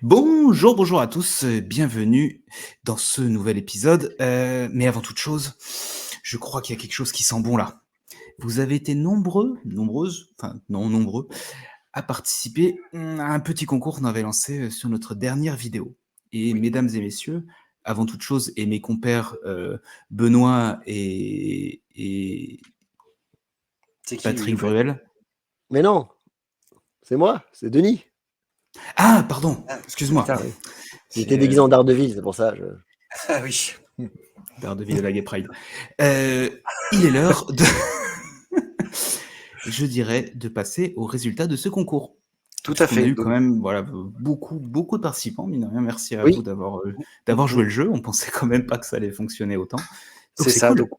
Bonjour, bonjour à tous, bienvenue dans ce nouvel épisode. Mais avant toute chose, je crois qu'il y a quelque chose qui sent bon là. Vous avez été nombreuses, enfin non nombreux, à participer à un petit concours qu'on avait lancé sur notre dernière vidéo. Et Oui. mesdames et messieurs, avant toute chose, et mes compères Benoît et C'est qui lui, Patrick au fait? Bruel. Mais non, c'est moi, c'est Denis. Ah, pardon, Ah, excuse-moi. putain. Oui. J'étais déguisé en Daredevil, c'est pour ça. Ah oui. Daredevil et la Gay Pride. Il est l'heure de, je dirais, de passer aux résultats de ce concours. Tout à Puisqu'on a fait. eu quand Donc, même beaucoup de participants, mine de rien. Merci à vous Oui, d'avoir joué le jeu. On pensait quand même pas que ça allait fonctionner autant. Donc c'est c'est ça. cool. Donc,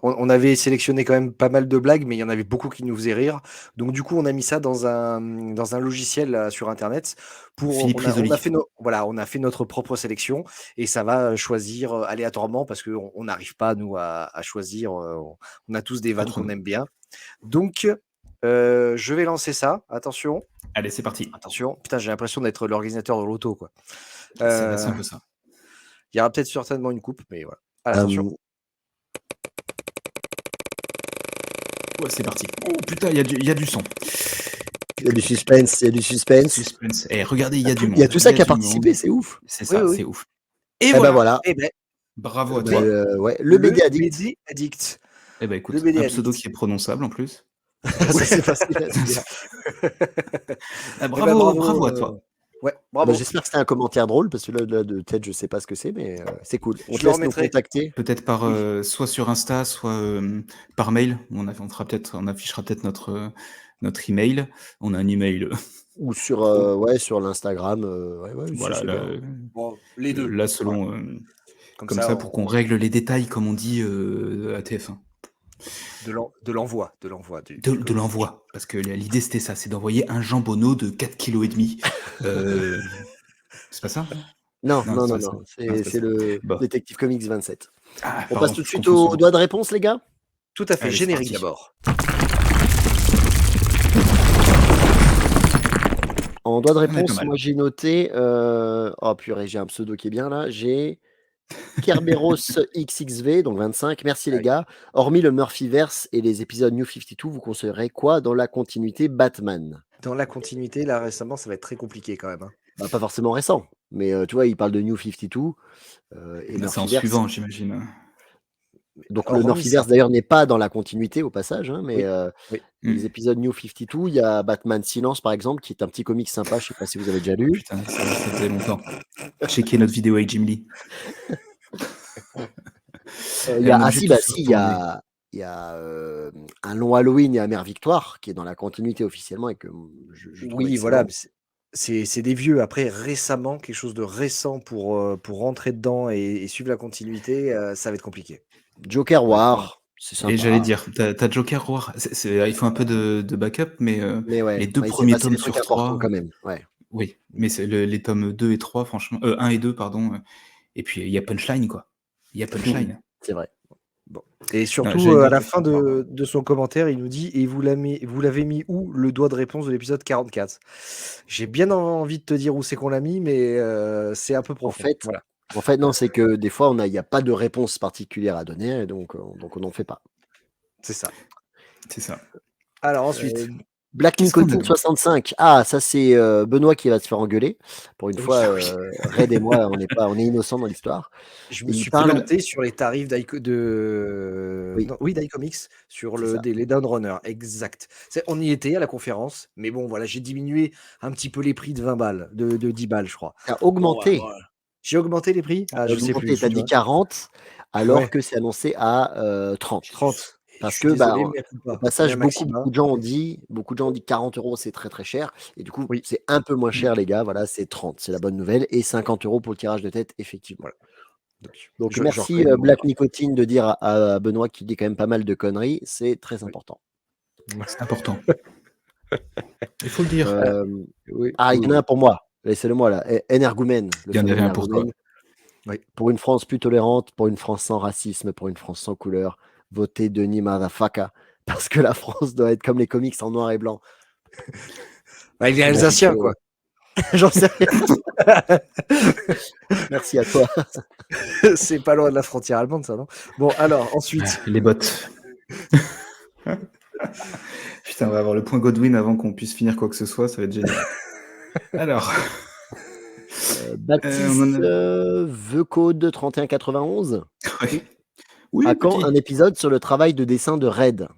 on avait sélectionné quand même pas mal de blagues, mais il y en avait beaucoup qui nous faisaient rire. Donc, du coup, on a mis ça dans un logiciel sur Internet. Philippe On a Risoli. fait on a fait notre propre sélection et ça va choisir aléatoirement parce qu'on n'arrive pas, nous, à choisir. On a tous des vannes qu'on aime bien. Donc, je vais lancer ça. Attention. Allez, c'est parti. Attention. Putain, j'ai l'impression d'être l'organisateur de l'auto, quoi. C'est un peu ça. Il y aura peut-être certainement une coupe, mais voilà. Allez, attention. Ouais, c'est parti. Oh putain, il y a du son. il y a du suspense, il y a du suspense. Suspense. Et regardez, il y a du monde. Il y a tout ça qui a du monde. participé, c'est ouf. C'est ça, Oui. c'est ouf. Et ben voilà. voilà. Eh ben, Bravo à Ben, toi. ouais, le BD Addict. BD Addict. Eh ben écoute, Le BD un Addict. pseudo qui est prononçable en plus. Ça, c'est facile à dire. Ah, bravo à toi. Ouais, bravo. Ben, j'espère que c'était un commentaire drôle, parce que là, de tête, je sais pas ce que c'est, mais c'est cool. On Je te le laisse nous remettrai. contacter. Peut-être par Oui. soit sur Insta, soit par mail. On affichera peut-être notre email. On a un email. Ou sur, sur l'Instagram. Voilà, c'est bien. Bon, les deux. là selon Voilà. comme ça pour qu'on règle les détails, comme on dit à TF1. De l'envoi. De l'envoi. Parce que l'idée c'était ça, c'est d'envoyer un jambonneau de 4,5 kg. C'est pas ça? Non. C'est le Bon. Détective Comics 27. Ah, On pardon, passe tout de je suite confonds au souvent. doigt de réponse, les gars. Tout à fait. Allez, Générique c'est parti. d'abord. En doigt de On est pas réponse, mal. moi j'ai noté. Oh purée, j'ai un pseudo qui est bien là. J'ai Kerberos XXV, donc 25. Merci les Ouais. gars. Hormis le Murphyverse et les épisodes New 52, vous conseillerez quoi dans la continuité Batman? Dans la continuité, là récemment, ça va être très compliqué quand même. Hein. Bah, pas forcément récent, mais tu vois, il parle de New 52 et Là, c'est en Murphyverse. suivant, j'imagine. Donc le Hormis Murphyverse ça. d'ailleurs n'est pas dans la continuité au passage, hein, mais Oui. les épisodes New 52, il y a Batman Silence par exemple, qui est un petit comic sympa, je sais pas si vous avez déjà lu. Putain, ça faisait longtemps. Checkez notre vidéo avec Jim Lee. Il y a, il y a un long Halloween et à Mère Victoire qui est dans la continuité officiellement et que je trouve Oui, excellent. voilà. C'est des vieux. Après, récemment, quelque chose de récent pour rentrer dedans et suivre la continuité, ça va être compliqué. Joker War, c'est sympa. Et j'allais dire, t'as Joker War. Il faut un peu de backup, mais ouais, les deux il s'est premiers passé tomes des trucs sur importants 3. quand même. Ouais. Oui, mais c'est les tomes 2 et 3, franchement. 1 et 2, pardon. Et puis il y a Punchline, quoi. Il y a Punchline. C'est vrai. Bon. Et surtout, j'allais dire à la que fin c'est sympa. de son commentaire, il nous dit « Et vous l'avez mis où, le doigt de réponse de l'épisode 44 ?» J'ai bien envie de te dire où c'est qu'on l'a mis, mais c'est un peu profond. Voilà. En fait, non, c'est que des fois, il n'y a pas de réponse particulière à donner, donc on n'en fait pas. C'est ça. C'est ça. Alors ensuite, Black Qu'est-ce qu'on a Nicotine d'autre 65. Ah, ça c'est Benoît qui va se faire engueuler. Pour une Oui, fois, oui. Red et moi, on est innocents dans l'histoire. je me Il suis parle- planté sur les tarifs Oui. d'iComics sur C'est ça. les Downrunners. Exact. On y était à la conférence, mais bon, voilà, j'ai diminué un petit peu les prix de 20 balles, de 10 balles, je crois. T'as augmenté. Bon, voilà. J'ai augmenté les prix? Ah, T'as je sais augmenté, plus. t'as tu dit vois. 40, alors Ouais. que c'est annoncé à 30. 30. Parce Je suis que, désolé, au mais à coup pas. passage, Mais Maxime, beaucoup de gens ont dit 40 € c'est très très cher. Et du coup, Oui. c'est un peu moins cher, les gars. Voilà, c'est 30, c'est la bonne nouvelle. Et 50 € pour le tirage de tête, effectivement. Voilà. Donc, Je merci reconnais mon Black erreur. Nicotine de dire à Benoît qui dit quand même pas mal de conneries. C'est très important. C'est important. Il faut le dire. Oui, Ah, il y en a oui. un pour moi. Laissez-le-moi là. Energoumen. Il y en avait un pour toi. Oui. Pour une France plus tolérante, pour une France sans racisme, pour une France sans couleur, votez Denis Madafaka. Parce que la France doit être comme les comics en noir et blanc. Bah, il est alsacien, quoi. J'en sais rien. Merci à toi. C'est pas loin de la frontière allemande, ça, non? Bon, alors, ensuite. Les bottes. Putain, on va avoir le point Godwin avant qu'on puisse finir quoi que ce soit, ça va être génial. Alors, Baptiste on en a... veut code 3191. Ouais. Oui, À quand petit. un épisode sur le travail de dessin de Red?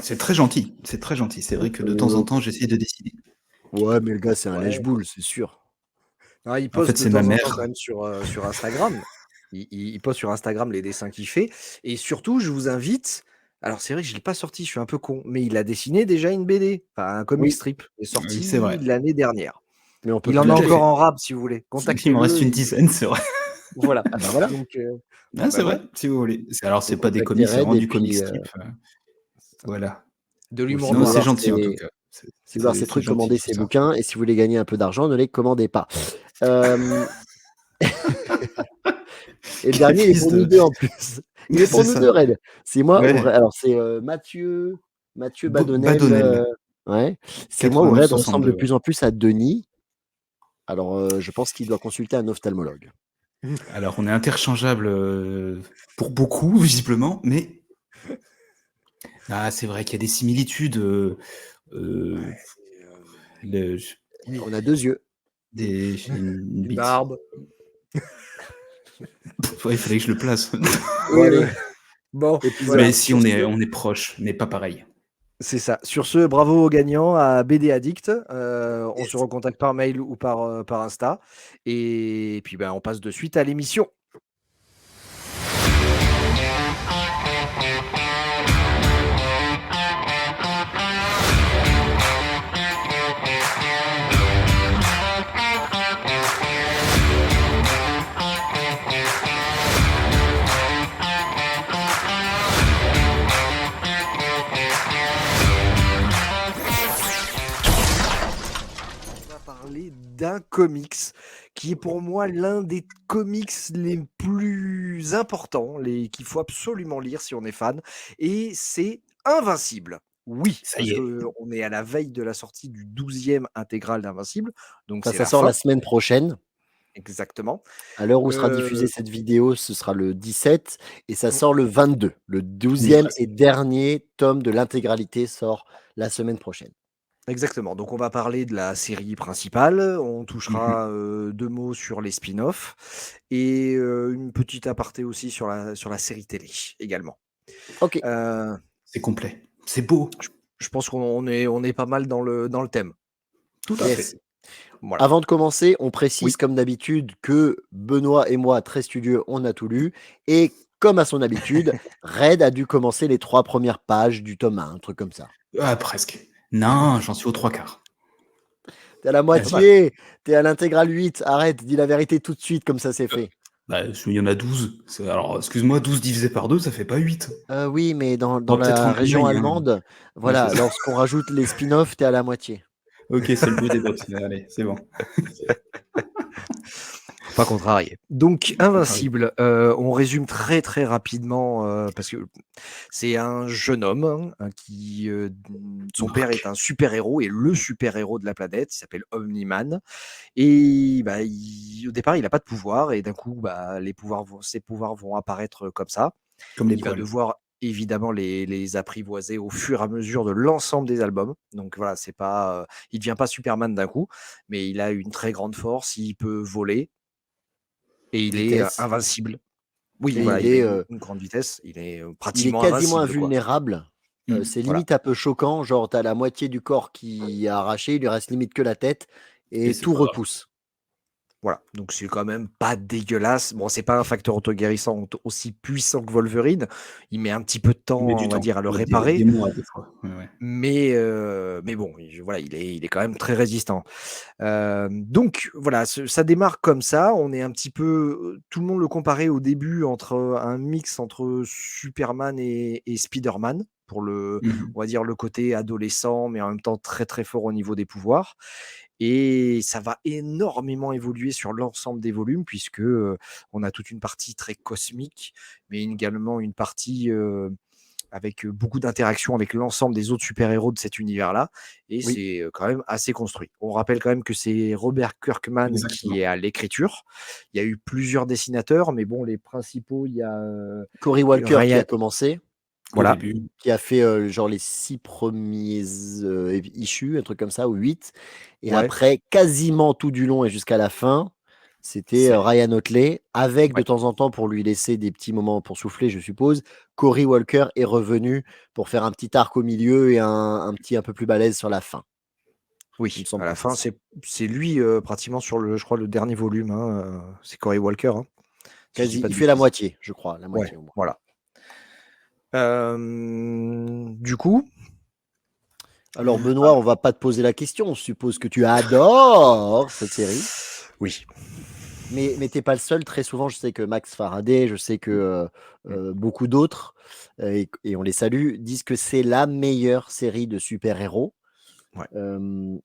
C'est très gentil, c'est très gentil. C'est vrai que de temps en temps, j'essaie de dessiner. Ouais, mais le gars, c'est un Ouais. lèche-boule, c'est sûr. Ah, il En fait, poste de c'est ma temps en temps mère. quand même sur Instagram. Il poste sur Instagram les dessins qu'il fait. Et surtout, je vous invite. Alors, c'est vrai que je ne l'ai pas sorti, je suis un peu con, mais il a dessiné déjà une BD, enfin un comic Oui. strip, est Oui, sorti c'est vrai. l'année dernière. Mais on peut Il en plus a Tout à encore fait. en rab si vous voulez. Il m'en reste Contactez-le. une dizaine, c'est vrai. Voilà. Ah bah voilà. Donc, Ah, c'est voilà. vrai, si vous voulez. Alors, Faut c'est pas des contacter comics, c'est Red vraiment et du comic puis strip. Voilà. De l'humour si vous Non, voulez c'est noir. voir gentil en tout ses, cas. si vous voulez voir ses C'est trucs, gentil commandez tout ses ça. bouquins. Et si vous voulez gagner un peu d'argent, ne les commandez pas. Euh, Et le dernier, il est Fils pour nous de... deux en plus. Il est pour C'est nous ça. deux, Red. C'est moi ou Ouais. Red. Alors, c'est Mathieu Badonnel. Badonnel. Ouais. C'est moi ou 89 Red ressemble de 62. plus en plus à Denis. Alors, je pense qu'il doit consulter un ophtalmologue. Alors, on est interchangeables pour beaucoup, visiblement, mais c'est vrai qu'il y a des similitudes. Le- On a deux yeux. j'ai une Une bite. barbe. Ouais, il fallait que je le place. Bon, Oui, allez, oui. Bon, épisode. voilà. Mais si Sur on ce, est proche, mais pas pareil. c'est ça. Sur ce, bravo aux gagnants, à BD Addict. On se recontacte par mail ou par Insta. Et puis, ben, on passe de suite à l'émission. On va parler d'un comics qui est pour moi l'un des comics les plus importants, qu'il faut absolument lire si on est fan, et c'est Invincible. Oui, Ça parce y est. qu'on est à la veille de la sortie du 12e intégral d'Invincible, donc Ça, c'est ça la sort fin, la semaine prochaine. exactement. À l'heure où sera Euh, diffusée cette vidéo, ce sera le 17 et ça Mm. sort le 22. Le On y est 12e presque. et dernier tome de l'intégralité sort la semaine prochaine. Exactement. Donc, on va parler de la série principale. On Mhm. touchera 2 mots sur les spin-offs et une petite aparté aussi sur la série télé également. Ok. Euh, C'est complet. C'est beau. je pense qu'on est pas mal dans le thème. Tout à Yes. fait. Voilà. Avant de commencer, on précise Oui. comme d'habitude que Benoît et moi, très studieux, on a tout lu. Et comme à son habitude, Red a dû commencer les 3 premières pages du tome 1, un truc comme ça. Ah, presque. Non, j'en suis aux 3/4. T'es à la moitié, t'es à l'intégrale 8. Arrête, dis la vérité tout de suite, comme ça c'est fait. Bah, il y en a 12. Alors, excuse-moi, 12 divisé par 2, ça fait pas 8. Oui, mais dans Bon, peut-être en la région Allemagne, hein. allemande, Ouais, voilà, c'est ça. lorsqu'on rajoute les spin-offs, t'es à la moitié. Ok, c'est le bruit des bottes. Mais allez, c'est bon. Pas contrarié. Donc, Invincible, on résume très très rapidement parce que c'est un jeune homme qui, son père est un super-héros et le super-héros de la planète. Il s'appelle Omni-Man. Et bah, au départ, il n'a pas de pouvoir et d'un coup, bah, ses pouvoirs vont apparaître comme ça. Comme les Il va poils. devoir évidemment les apprivoiser au fur et à mesure de l'ensemble des albums. Donc voilà, c'est pas, il devient pas Superman d'un coup, mais il a une très grande force, il peut voler et il est Vitesse. invincible. Oui, Et voilà, il il a est, une grande vitesse, il est il est pratiquement quasiment invincible, quoi. invulnérable. C'est Voilà. limite un peu choquant, genre t'as la moitié du corps qui est arraché, il lui reste limite que la tête Et et c'est tout pas grave. repousse. Voilà, donc c'est quand même pas dégueulasse. Bon, c'est pas un facteur auto-guérissant aussi puissant que Wolverine. Il met un petit peu de temps, Il met du on va temps. dire, à le Ouais, réparer. des mois, des fois. Ouais. Mais bon, voilà, il est quand même très résistant. Donc voilà, ça démarre comme ça. On est un petit peu, tout le monde le comparait au début entre un mix entre Superman et Spider-Man pour Mhm. on va dire le côté adolescent, mais en même temps très très fort au niveau des pouvoirs. Et ça va énormément évoluer sur l'ensemble des volumes puisque on a toute une partie très cosmique, mais également une partie avec beaucoup d'interactions avec l'ensemble des autres super-héros de cet univers-là. Et Oui. c'est quand même assez construit. On rappelle quand même que c'est Robert Kirkman qui Exactement. est à l'écriture. Il y a eu plusieurs dessinateurs, mais bon, les principaux, il y a Cory Walker qui Ryan. a commencé, Au Voilà, début, qui a fait genre les 6 premiers issues, un truc comme ça, ou 8. Et ouais, après, quasiment tout du long et jusqu'à la fin, c'était c'est Ryan Otley, avec de ouais. temps en temps, pour lui laisser des petits moments pour souffler, je suppose, Cory Walker est revenu pour faire un petit arc au milieu et un petit un peu plus balèze sur la fin. Il me Oui, semble à que la c'est fin, ça. c'est lui pratiquement sur je crois, le dernier volume. Hein, c'est Cory Walker, hein, si je dis Quasi, pas il de fait la bêtises. moitié, je crois, la Ouais, moitié au moins. voilà. Du coup, Alors Benoît, on va pas te poser la question, on suppose que tu adores cette série. oui. Mais t'es pas le seul. Très souvent, je sais que Max Faraday, je sais que Mm. beaucoup d'autres, et on les salue, disent que c'est la meilleure série de super-héros. Ouais.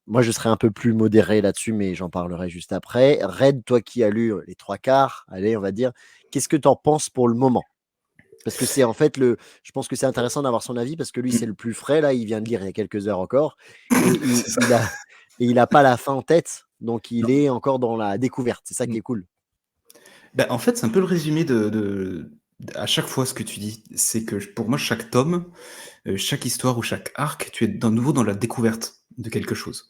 Moi, je serais un peu plus modéré là-dessus, mais j'en parlerai juste après. Red, toi qui as lu les trois quarts, allez, on va dire, qu'est-ce que tu en penses pour le moment? Parce que c'est en fait je pense que c'est intéressant d'avoir son avis parce que lui, c'est le plus frais. Là, il vient de lire il y a quelques heures encore. Et c'est ça. il a pas la fin en tête. Donc, il Non. est encore dans la découverte. C'est ça qui est cool. Bah, en fait, c'est un peu le résumé à chaque fois ce que tu dis. C'est que pour moi, chaque tome, chaque histoire ou chaque arc, tu es de nouveau dans la découverte de quelque chose.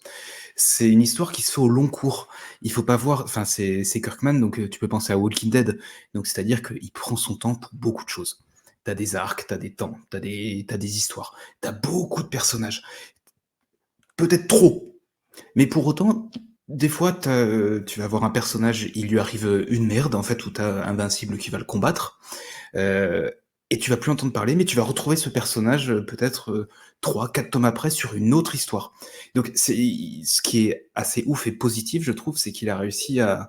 C'est une histoire qui se fait au long cours. Il faut pas voir, enfin, c'est Kirkman, donc tu peux penser à Walking Dead. Donc, c'est-à-dire qu'il prend son temps pour beaucoup de choses. T'as des arcs, t'as des temps, t'as des histoires, t'as beaucoup de personnages. Peut-être trop. Mais pour autant, des fois, tu vas voir un personnage, il lui arrive une merde, en fait, où t'as Invincible qui va le combattre, euh, et tu vas plus entendre parler, mais tu vas retrouver ce personnage peut-être 3, 4 tomes après sur une autre histoire. Donc, ce qui est assez ouf et positif, je trouve, c'est qu'il a réussi à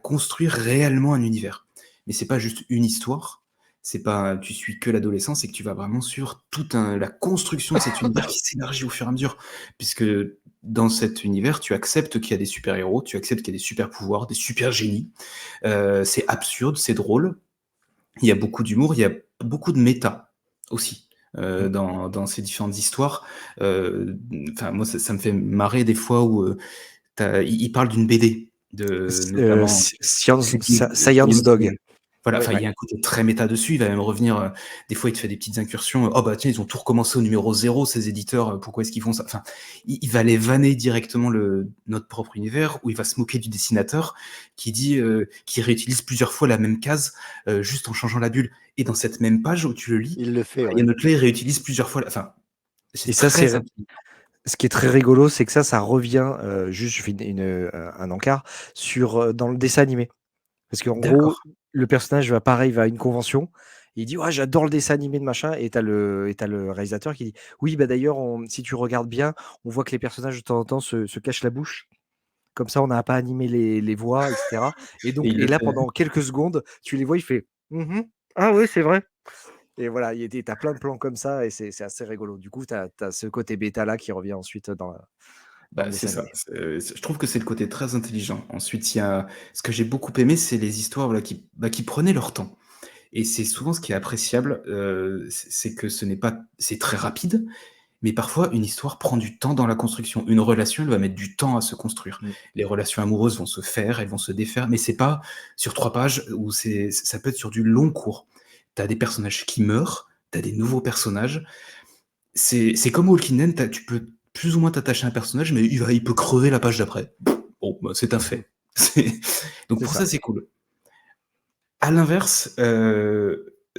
construire réellement un univers. Mais c'est pas juste une histoire, c'est pas tu suis que l'adolescence, c'est que tu vas vraiment sur la construction de cet univers qui s'élargit au fur et à mesure, puisque dans cet univers, tu acceptes qu'il y a des super-héros, tu acceptes qu'il y a des super-pouvoirs, des super-génies. C'est absurde, c'est drôle. Il y a beaucoup d'humour, il y a beaucoup de méta aussi dans ces différentes histoires. Enfin, moi, ça me fait marrer des fois où il parle d'une BD, notamment Science Dog. voilà, Oui. enfin, il y a un côté très méta dessus. Il va même revenir. Des fois, il te fait des petites incursions. Oh, bah, tiens, ils ont tout recommencé au numéro 0, ces éditeurs. Pourquoi est-ce qu'ils font ça? Enfin, il va aller vanner directement notre propre univers, où il va se moquer du dessinateur qui réutilise plusieurs fois la même case, juste en changeant la bulle. Et dans cette même page où tu le lis, Il le fait, ouais. Ryan Otley réutilise plusieurs fois. Enfin, Et c'est ça, très c'est intelligent. ce qui est très rigolo, c'est que ça revient, juste je fais un encart, dans le dessin animé. Parce qu'en gros, D'accord. le personnage va à une convention, il dit: «Ouais, j'adore le dessin animé de machin», et tu as le réalisateur qui dit: «Oui, bah, d'ailleurs, si tu regardes bien, on voit que les personnages de temps en temps se cachent la bouche. Comme ça, on n'a pas animé les voix, et cetera». Et Et donc, il et le là, fait. pendant quelques secondes, tu les vois, il fait: «Mmh Ah oui, c'est vrai». Et voilà, tu as plein de plans comme ça, et c'est assez rigolo. Du coup, tu as ce côté bêta là qui revient ensuite dans le Bah, c'est dessin ça. animé. Je trouve que c'est le côté très intelligent. Ensuite, il y a ce que j'ai beaucoup aimé, c'est les histoires voilà, qui prenaient leur temps. Et c'est souvent ce qui est appréciable, c'est que c'est très rapide, mais parfois une histoire prend du temps dans la construction. Une relation, elle va mettre du temps à se construire. Mmh. Les relations amoureuses vont se faire, elles vont se défaire, mais c'est pas sur 3 pages où ça peut être sur du long cours. Tu as des personnages qui meurent, tu as des nouveaux personnages. C'est comme Walking Dead, tu peux plus ou moins t'attacher à un personnage, mais il peut crever la page d'après. Bon, bah, c'est un Mmh. fait. C'est donc C'est pour ça, ça. c'est cool. À l'inverse,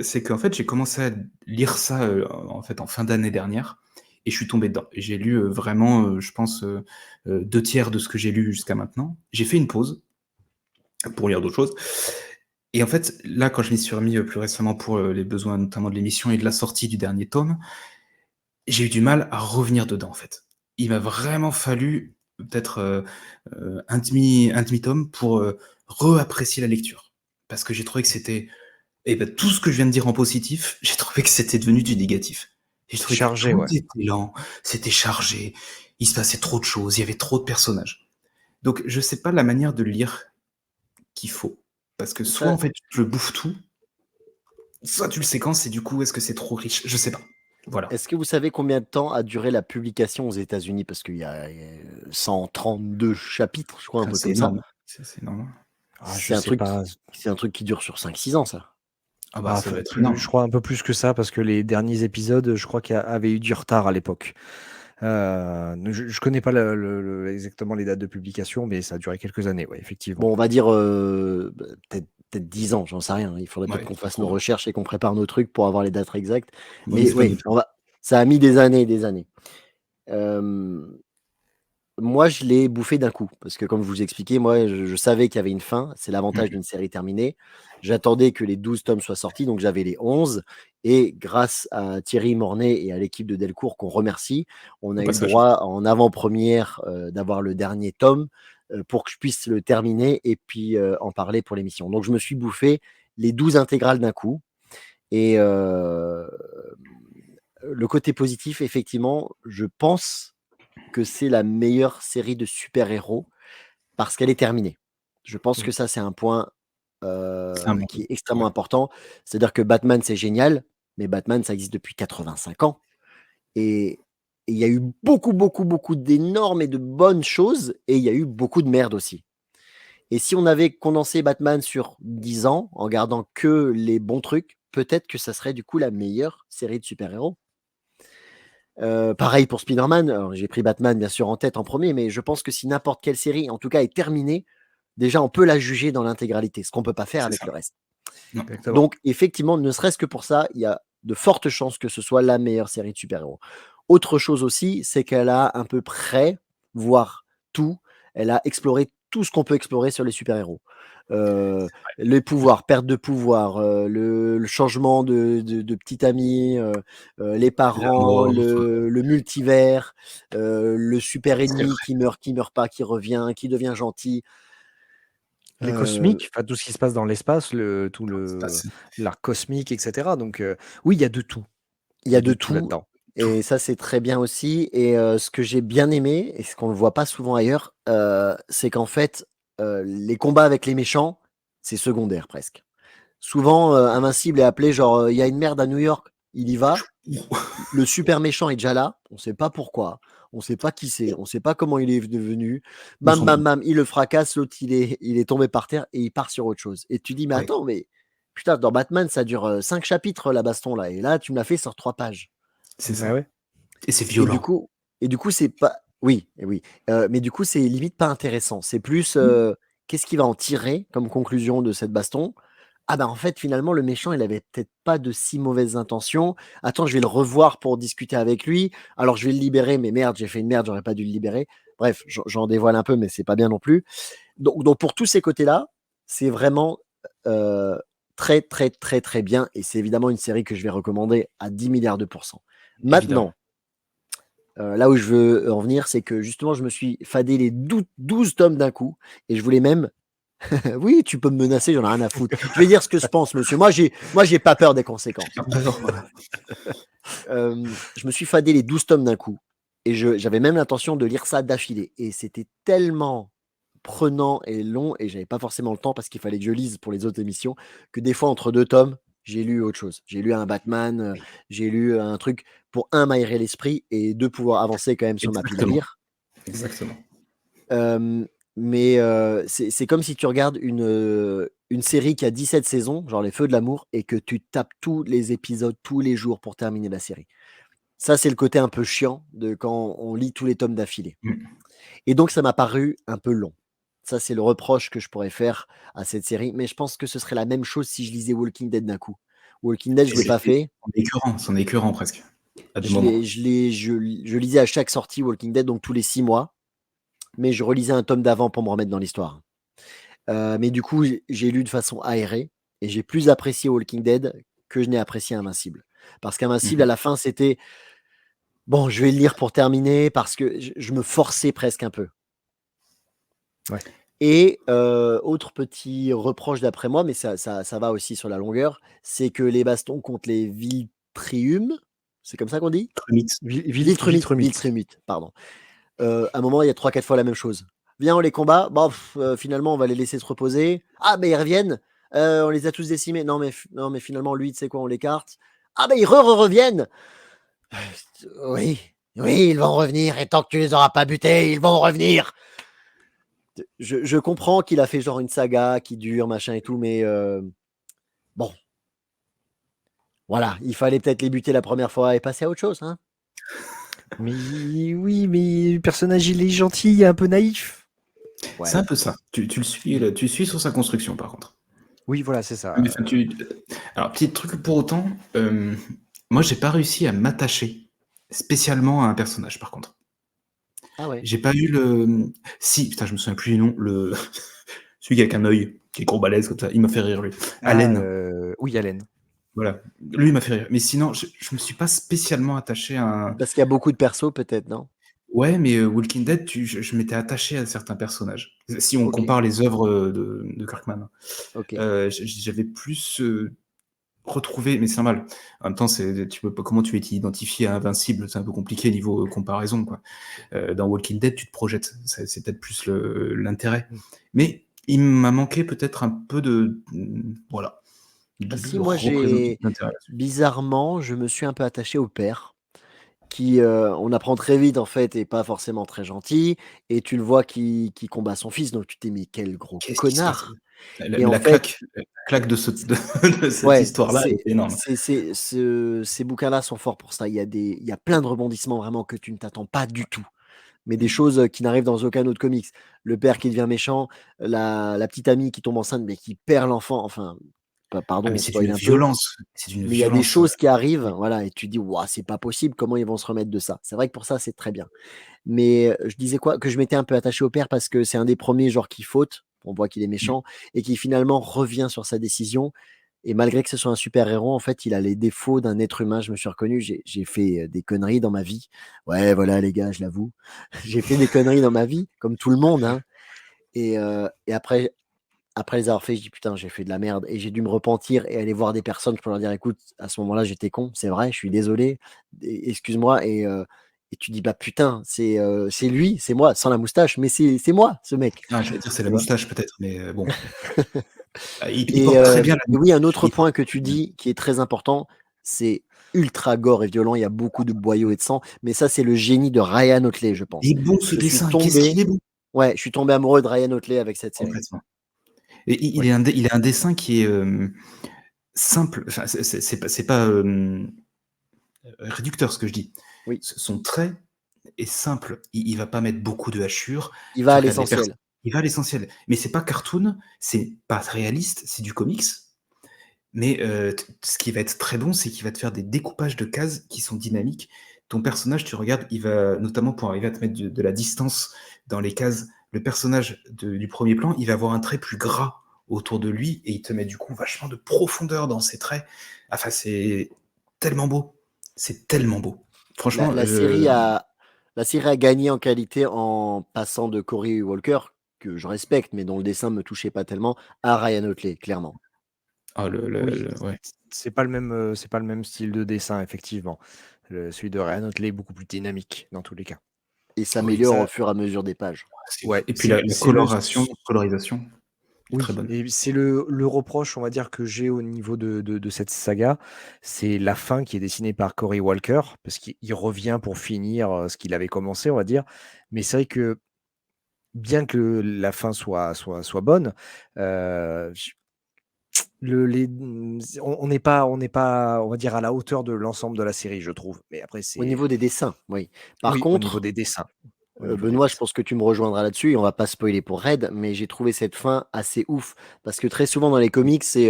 c'est qu'en fait, j'ai commencé à lire ça, en fait, en fin d'année dernière, et je suis tombé dedans. Et j'ai lu, vraiment, je pense, 2/3 de ce que j'ai lu jusqu'à maintenant. J'ai fait une pause pour lire d'autres choses, et en fait, là, quand je m'y suis remis, plus récemment pour, les besoins notamment de l'émission et de la sortie du dernier tome, j'ai eu du mal à revenir dedans, en fait. Il m'a vraiment fallu peut-être, un demi-tome pour, apprécier la lecture. Parce que j'ai trouvé que c'était et ben tout ce que je viens de dire en positif, j'ai trouvé que c'était devenu du négatif. J'ai trouvé que Chargé, tout ouais. était lent, c'était chargé, il se passait trop de choses, il y avait trop de personnages. Donc je sais pas la manière de lire qu'il faut. Parce que soit Ça, en fait je bouffe tout, soit tu le séquences et du coup, est-ce que c'est trop riche? Je sais pas. Voilà. Est-ce que vous savez combien de temps a duré la publication aux États-Unis? Parce qu'il y a 132 chapitres, je crois, un Ah, peu c'est comme ça. énorme. C'est énorme. Ah, je C'est un sais truc, pas. c'est un truc qui dure sur 5-6 ans, ça. Ah bah, ça doit être Plus, énorme. je crois un peu plus que ça, parce que les derniers épisodes, je crois qu'il y avait eu du retard à l'époque. Je connais pas exactement les dates de publication, mais ça a duré quelques années, ouais, effectivement. Bon, on va dire peut-être 10 ans, j'en sais rien. Il faudrait peut-être Ouais, qu'on fasse trop. nos recherches et qu'on prépare nos trucs pour avoir les dates exactes. Bon, Mais oui, ça a mis des années et des années. Moi, je l'ai bouffé d'un coup, parce que comme je vous expliquais, moi, je savais qu'il y avait une fin. C'est l'avantage d'une série terminée. J'attendais que les 12 tomes soient sortis, donc j'avais les 11. Et grâce à Thierry Mornay et à l'équipe de Delcourt, qu'on remercie, on a eu le droit en avant-première d'avoir le dernier tome pour que je puisse le terminer et puis en parler pour l'émission. Donc, je me suis bouffé les 12 intégrales d'un coup. Et le côté positif, effectivement, je pense que c'est la meilleure série de super-héros parce qu'elle est terminée. Je pense que ça, c'est un point qui est extrêmement important. C'est-à-dire que Batman, c'est génial, mais Batman, ça existe depuis 85 ans. Et il y a eu beaucoup, beaucoup, beaucoup d'énormes et de bonnes choses, et il y a eu beaucoup de merde aussi. Et si on avait condensé Batman sur 10 ans, en gardant que les bons trucs, peut-être que ça serait du coup la meilleure série de super-héros. Pareil pour Spider-Man. Alors, j'ai pris Batman bien sûr en tête en premier, mais je pense que si n'importe quelle série, en tout cas, est terminée, déjà on peut la juger dans l'intégralité, ce qu'on peut pas faire avec le reste. Donc effectivement, ne serait-ce que pour ça, il y a de fortes chances que ce soit la meilleure série de super-héros. Autre chose aussi, c'est qu'elle a à peu près, voire tout, elle a exploré tout ce qu'on peut explorer sur les super-héros. Les pouvoirs, perte de pouvoir, le changement de petit ami, les parents, le multivers, le super ennemi qui meurt pas, qui revient, qui devient gentil. Les cosmiques, enfin tout ce qui se passe dans l'espace, l'art cosmique, etc. Donc oui, il y a de tout. Il y a de tout là-dedans. Et ça, c'est très bien aussi. Et ce que j'ai bien aimé, et ce qu'on ne voit pas souvent ailleurs, c'est qu'en fait, les combats avec les méchants, c'est secondaire presque. Souvent, Invincible est appelé genre, il y a une merde à New York, il y va. Le super méchant est déjà là, on ne sait pas pourquoi, on ne sait pas qui c'est, on ne sait pas comment il est devenu. Bam, bam, bam, il le fracasse, l'autre, il est tombé par terre et il part sur autre chose. Et tu dis, mais attends, mais putain, dans Batman, ça dure 5 chapitres, la baston, là. Et là, tu me l'as fait sur 3 pages. C'est ça. Ah ouais. Et c'est violent. Et du coup, c'est pas. Oui, oui. Mais du coup, c'est limite pas intéressant. C'est plus qu'est-ce qu'il va en tirer comme conclusion de cette baston. Ah bah en fait, finalement, le méchant, il avait peut-être pas de si mauvaises intentions. Attends, je vais le revoir pour discuter avec lui. Alors, je vais le libérer, mais merde, j'ai fait une merde, j'aurais pas dû le libérer. Bref, j'en dévoile un peu, mais c'est pas bien non plus. Donc pour tous ces côtés-là, c'est vraiment très, très, très, très bien. Et c'est évidemment une série que je vais recommander à 10 milliards de pourcents. Maintenant, là où je veux en venir, c'est que justement, je me suis fadé les 12 tomes d'un coup. Et je voulais même. Oui, tu peux me menacer, j'en ai rien à foutre. Je vais dire ce que je pense, monsieur. Moi, j'ai pas peur des conséquences. Je me suis fadé les 12 tomes d'un coup. Et j'avais même l'intention de lire ça d'affilée. Et c'était tellement prenant et long, et j'avais pas forcément le temps parce qu'il fallait que je lise pour les autres émissions, que des fois, entre 2 tomes, j'ai lu autre chose. J'ai lu un Batman, j'ai lu un truc pour m'aérer l'esprit et 2 pouvoir avancer quand même sur ma pile à lire. Exactement. Mais c'est comme si tu regardes une série qui a 17 saisons, genre Les Feux de l'amour, et que tu tapes tous les épisodes tous les jours pour terminer la série. Ça, c'est le côté un peu chiant de quand on lit tous les tomes d'affilée. Et donc, ça m'a paru un peu long. Ça, c'est le reproche que je pourrais faire à cette série. Mais je pense que ce serait la même chose si je lisais Walking Dead d'un coup. Walking Dead, je ne l'ai pas fait. C'est écœurant presque. Je lisais à chaque sortie Walking Dead, donc tous les 6 mois. Mais je relisais un tome d'avant pour me remettre dans l'histoire. Mais du coup, j'ai lu de façon aérée et j'ai plus apprécié Walking Dead que je n'ai apprécié Invincible. Parce qu'Invincible, à la fin, c'était bon, je vais le lire pour terminer parce que je me forçais presque un peu. Ouais. Et autre petit reproche d'après moi, mais ça va aussi sur la longueur, c'est que les bastons contre les Viltrumites, c'est comme ça qu'on dit? Viltrumites, pardon. À un moment, il y a 3-4 fois la même chose. Viens, on les combat. Bon, finalement, on va les laisser se reposer. Ah, mais ils reviennent. On les a tous décimés. Non, mais finalement, lui, tu sais quoi, on l'écarte. Ah, ben ils reviennent. Oui, oui, ils vont revenir. Et tant que tu les auras pas butés, ils vont revenir. Je comprends qu'il a fait genre une saga qui dure, machin et tout, mais bon, voilà, il fallait peut-être les buter la première fois et passer à autre chose, hein. Mais oui, mais le personnage, il est gentil, un peu naïf. C'est Ouais. un peu ça. Tu le suis, tu suis sur sa construction, par contre. Oui, voilà, c'est ça. Mais enfin, alors, petit truc pour autant, moi, j'ai pas réussi à m'attacher spécialement à un personnage, par contre. Ah ouais. J'ai pas eu le. Si, putain, je me souviens plus du nom. Celui qui a un œil, qui est gros balèze comme ça, il m'a fait rire, lui. Allen. Oui, Allen. Voilà. Lui, il m'a fait rire. Mais sinon, je me suis pas spécialement attaché à un. Parce qu'il y a beaucoup de persos, peut-être, non? Ouais, mais Walking Dead, je m'étais attaché à certains personnages. Si on Ok. compare les œuvres de Kirkman, Ok. j'avais plus retrouvé, mais c'est normal. En même temps, tu peux pas, comment tu es identifié à Invincible, c'est un peu compliqué niveau comparaison, quoi. Dans Walking Dead, tu te projettes, c'est peut-être plus l'intérêt. Mais il m'a manqué peut-être un peu voilà. Ah, si, moi, bizarrement, je me suis un peu attaché au père, qui, on apprend très vite, en fait, est pas forcément très gentil, et tu le vois qui combat son fils, donc tu te dis: «Mais quel gros Qu'est-ce qui se passe? connard!» La, Et en la fait, claque, la claque de cette ouais, histoire-là est énorme. ces bouquins-là sont forts pour ça. Il y a plein de rebondissements vraiment que tu ne t'attends pas du tout, mais des Mm. choses qui n'arrivent dans aucun autre comics. Le père qui devient méchant, la petite amie qui tombe enceinte, mais qui perd l'enfant. Enfin, Ah, mais pardon, on c'est spoil une un peu, violence. C'est une mais il y a des violence. choses qui arrivent, voilà, et tu te dis, waouh, c'est pas possible, comment ils vont se remettre de ça? C'est vrai que pour ça, c'est très bien. Mais je disais quoi? Que je m'étais un peu attaché au père parce que c'est un des premiers genre qui faute, on voit qu'il est Mm. méchant et qui finalement revient sur sa décision. Et malgré que ce soit un super-héros, en fait, il a les défauts d'un être humain. Je me suis reconnu, j'ai fait des conneries dans ma vie. Ouais, voilà, les gars, je l'avoue. J'ai fait des conneries dans ma vie, comme tout le monde, hein. Et après les avoir fait, je dis putain, j'ai fait de la merde. Et j'ai dû me repentir et aller voir des personnes pour leur dire écoute, à ce moment-là, j'étais con, c'est vrai, je suis désolé, excuse-moi. Et tu dis bah putain, c'est lui, c'est moi, sans la moustache, mais c'est moi, ce mec. Ah, j'allais dire c'est la Tu vois. moustache peut-être, mais bon. Il Et, porte très bien la et oui, un moustache. autre point que tu dis qui est très important, c'est ultra gore et violent. Il y a beaucoup de boyaux et de sang, mais ça, c'est le génie de Ryan Otley, je pense. Il est bon ce Je suis dessin. Qu'est-ce qu'il tombé, est bon? ouais, je suis tombé amoureux de Ryan Otley avec cette série. Complètement. Et Ouais. il a un dessin qui est simple. Enfin, c'est pas réducteur ce que je dis. Oui, Son trait est simple. Il va pas mettre beaucoup de hachures. il va Tu à regardes les personnes. l'essentiel. Il va à l'essentiel. Mais c'est pas cartoon, c'est pas réaliste, c'est du comics. Mais ce qui va être très bon, c'est qu'il va te faire des découpages de cases qui sont dynamiques. Ton personnage, tu regardes, il va, notamment pour arriver à te mettre de la distance dans les cases, le personnage du premier plan, il va avoir un trait plus gras autour de lui et il te met du coup vachement de profondeur dans ses traits. Enfin, c'est tellement beau. C'est tellement beau. La, Franchement, la série a, la série a gagné en qualité en passant de Cory Walker, que je respecte, mais dont le dessin me touchait pas tellement, à Ryan Otley, clairement. ah, Oui, ouais. c'est pas le même style de dessin, effectivement. Celui de Ryan Otley est beaucoup plus dynamique, dans tous les cas. Et Oui, s'améliore Ça, au fur et à mesure des pages. ouais, et puis la colorisation est très oui, bonne. et c'est le reproche, on va dire, que j'ai au niveau de cette saga, c'est la fin qui est dessinée par Cory Walker, parce qu'il revient pour finir ce qu'il avait commencé, on va dire. Mais c'est vrai que, bien que la fin soit bonne, j on n'est pas, on va dire, à la hauteur de l'ensemble de la série, je trouve. Mais après, Au c'est niveau des dessins, oui. Par oui, au niveau contre, des dessins. Au niveau des Benoît, je dessins. pense que tu me rejoindras là-dessus et on va pas spoiler pour Red, mais j'ai trouvé cette fin assez ouf parce que très souvent dans les comics, c'est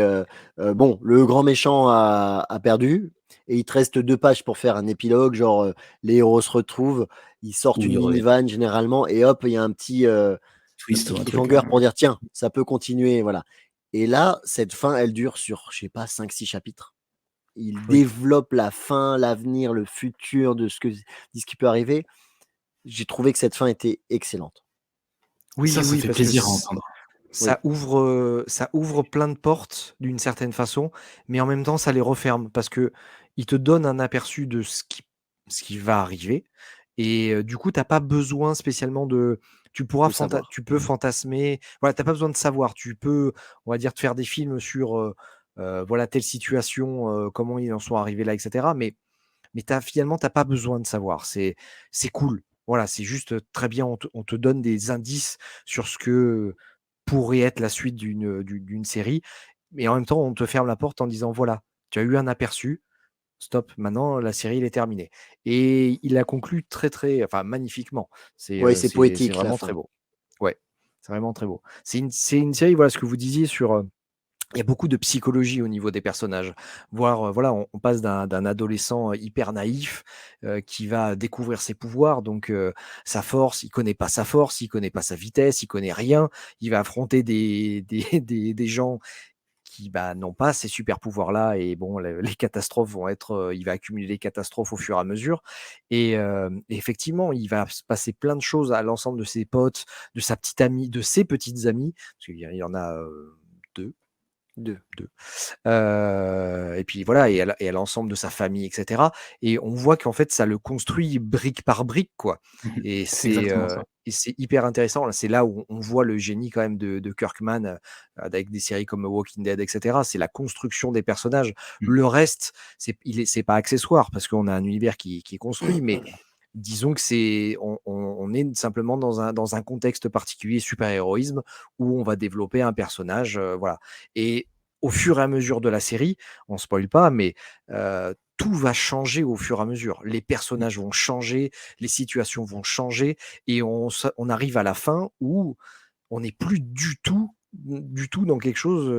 bon, le grand méchant a perdu et il te reste 2 pages pour faire un épilogue, genre les héros se retrouvent, ils sortent Où une il revient. mini-vanne généralement et hop, il y a un Twist petit ou un truc. cliffhanger pour dire tiens, ça peut continuer, voilà. Et là, cette fin, elle dure sur, je sais pas, 5 6 chapitres. Il Oui. développe la fin, l'avenir, le futur de ce qui peut arriver. J'ai trouvé que cette fin était excellente. Oui, Ça oui, fait parce que plaisir à entendre. Oui, ça ouvre plein de portes d'une certaine façon, mais en même temps, ça les referme parce que il te donne un aperçu de ce qui va arriver et du coup, tu as pas besoin spécialement tu Faut savoir. peux fantasmer. Voilà, t'as pas besoin de savoir. Tu peux, on va dire, te faire des films sur voilà telle situation, comment ils en sont arrivés là, etc. Mais finalement, t'as pas besoin de savoir. C'est cool. Voilà, c'est juste très bien. On te donne des indices sur ce que pourrait être la suite d'une série. Mais en même temps, on te ferme la porte en disant voilà, tu as eu un aperçu, stop, maintenant la série elle est terminée. Et il a conclu enfin magnifiquement. Ouais, c'est C'est poétique la vraiment très fin. beau. Ouais, c'est vraiment très beau. C'est une série, voilà ce que vous disiez sur. Il y a beaucoup de psychologie au niveau des personnages. Voir, voilà, on passe d'un adolescent hyper naïf qui va découvrir ses pouvoirs, donc sa force, il connaît pas sa force, il connaît pas sa vitesse, il connaît rien. Il va affronter des gens qui bah, n'ont pas ces super pouvoirs-là et bon, les catastrophes vont être, il va accumuler les catastrophes au fur et à mesure et effectivement, il va se passer plein de choses à l'ensemble de ses potes, de sa petite amie, de ses petites amies, parce qu'il y en a 2, 2. Et puis voilà et à l'ensemble de sa famille et cetera et on voit qu'en fait, ça le construit brique par brique, quoi et C'est exactement ça. c'est hyper intéressant. Là, c'est là où on voit le génie quand même de Kirkman, avec des séries comme Walking Dead et cetera. C'est la construction des personnages. Mmh. Le reste, c'est pas accessoire parce qu'on a un univers qui est construit, mais disons que on est simplement dans un contexte particulier super-héroïsme où on va développer un personnage, voilà et au fur et à mesure de la série, on spoile pas, mais tout va changer au fur et à mesure. Les personnages vont changer, les situations vont changer et on arrive à la fin où on n'est plus du tout dans quelque chose,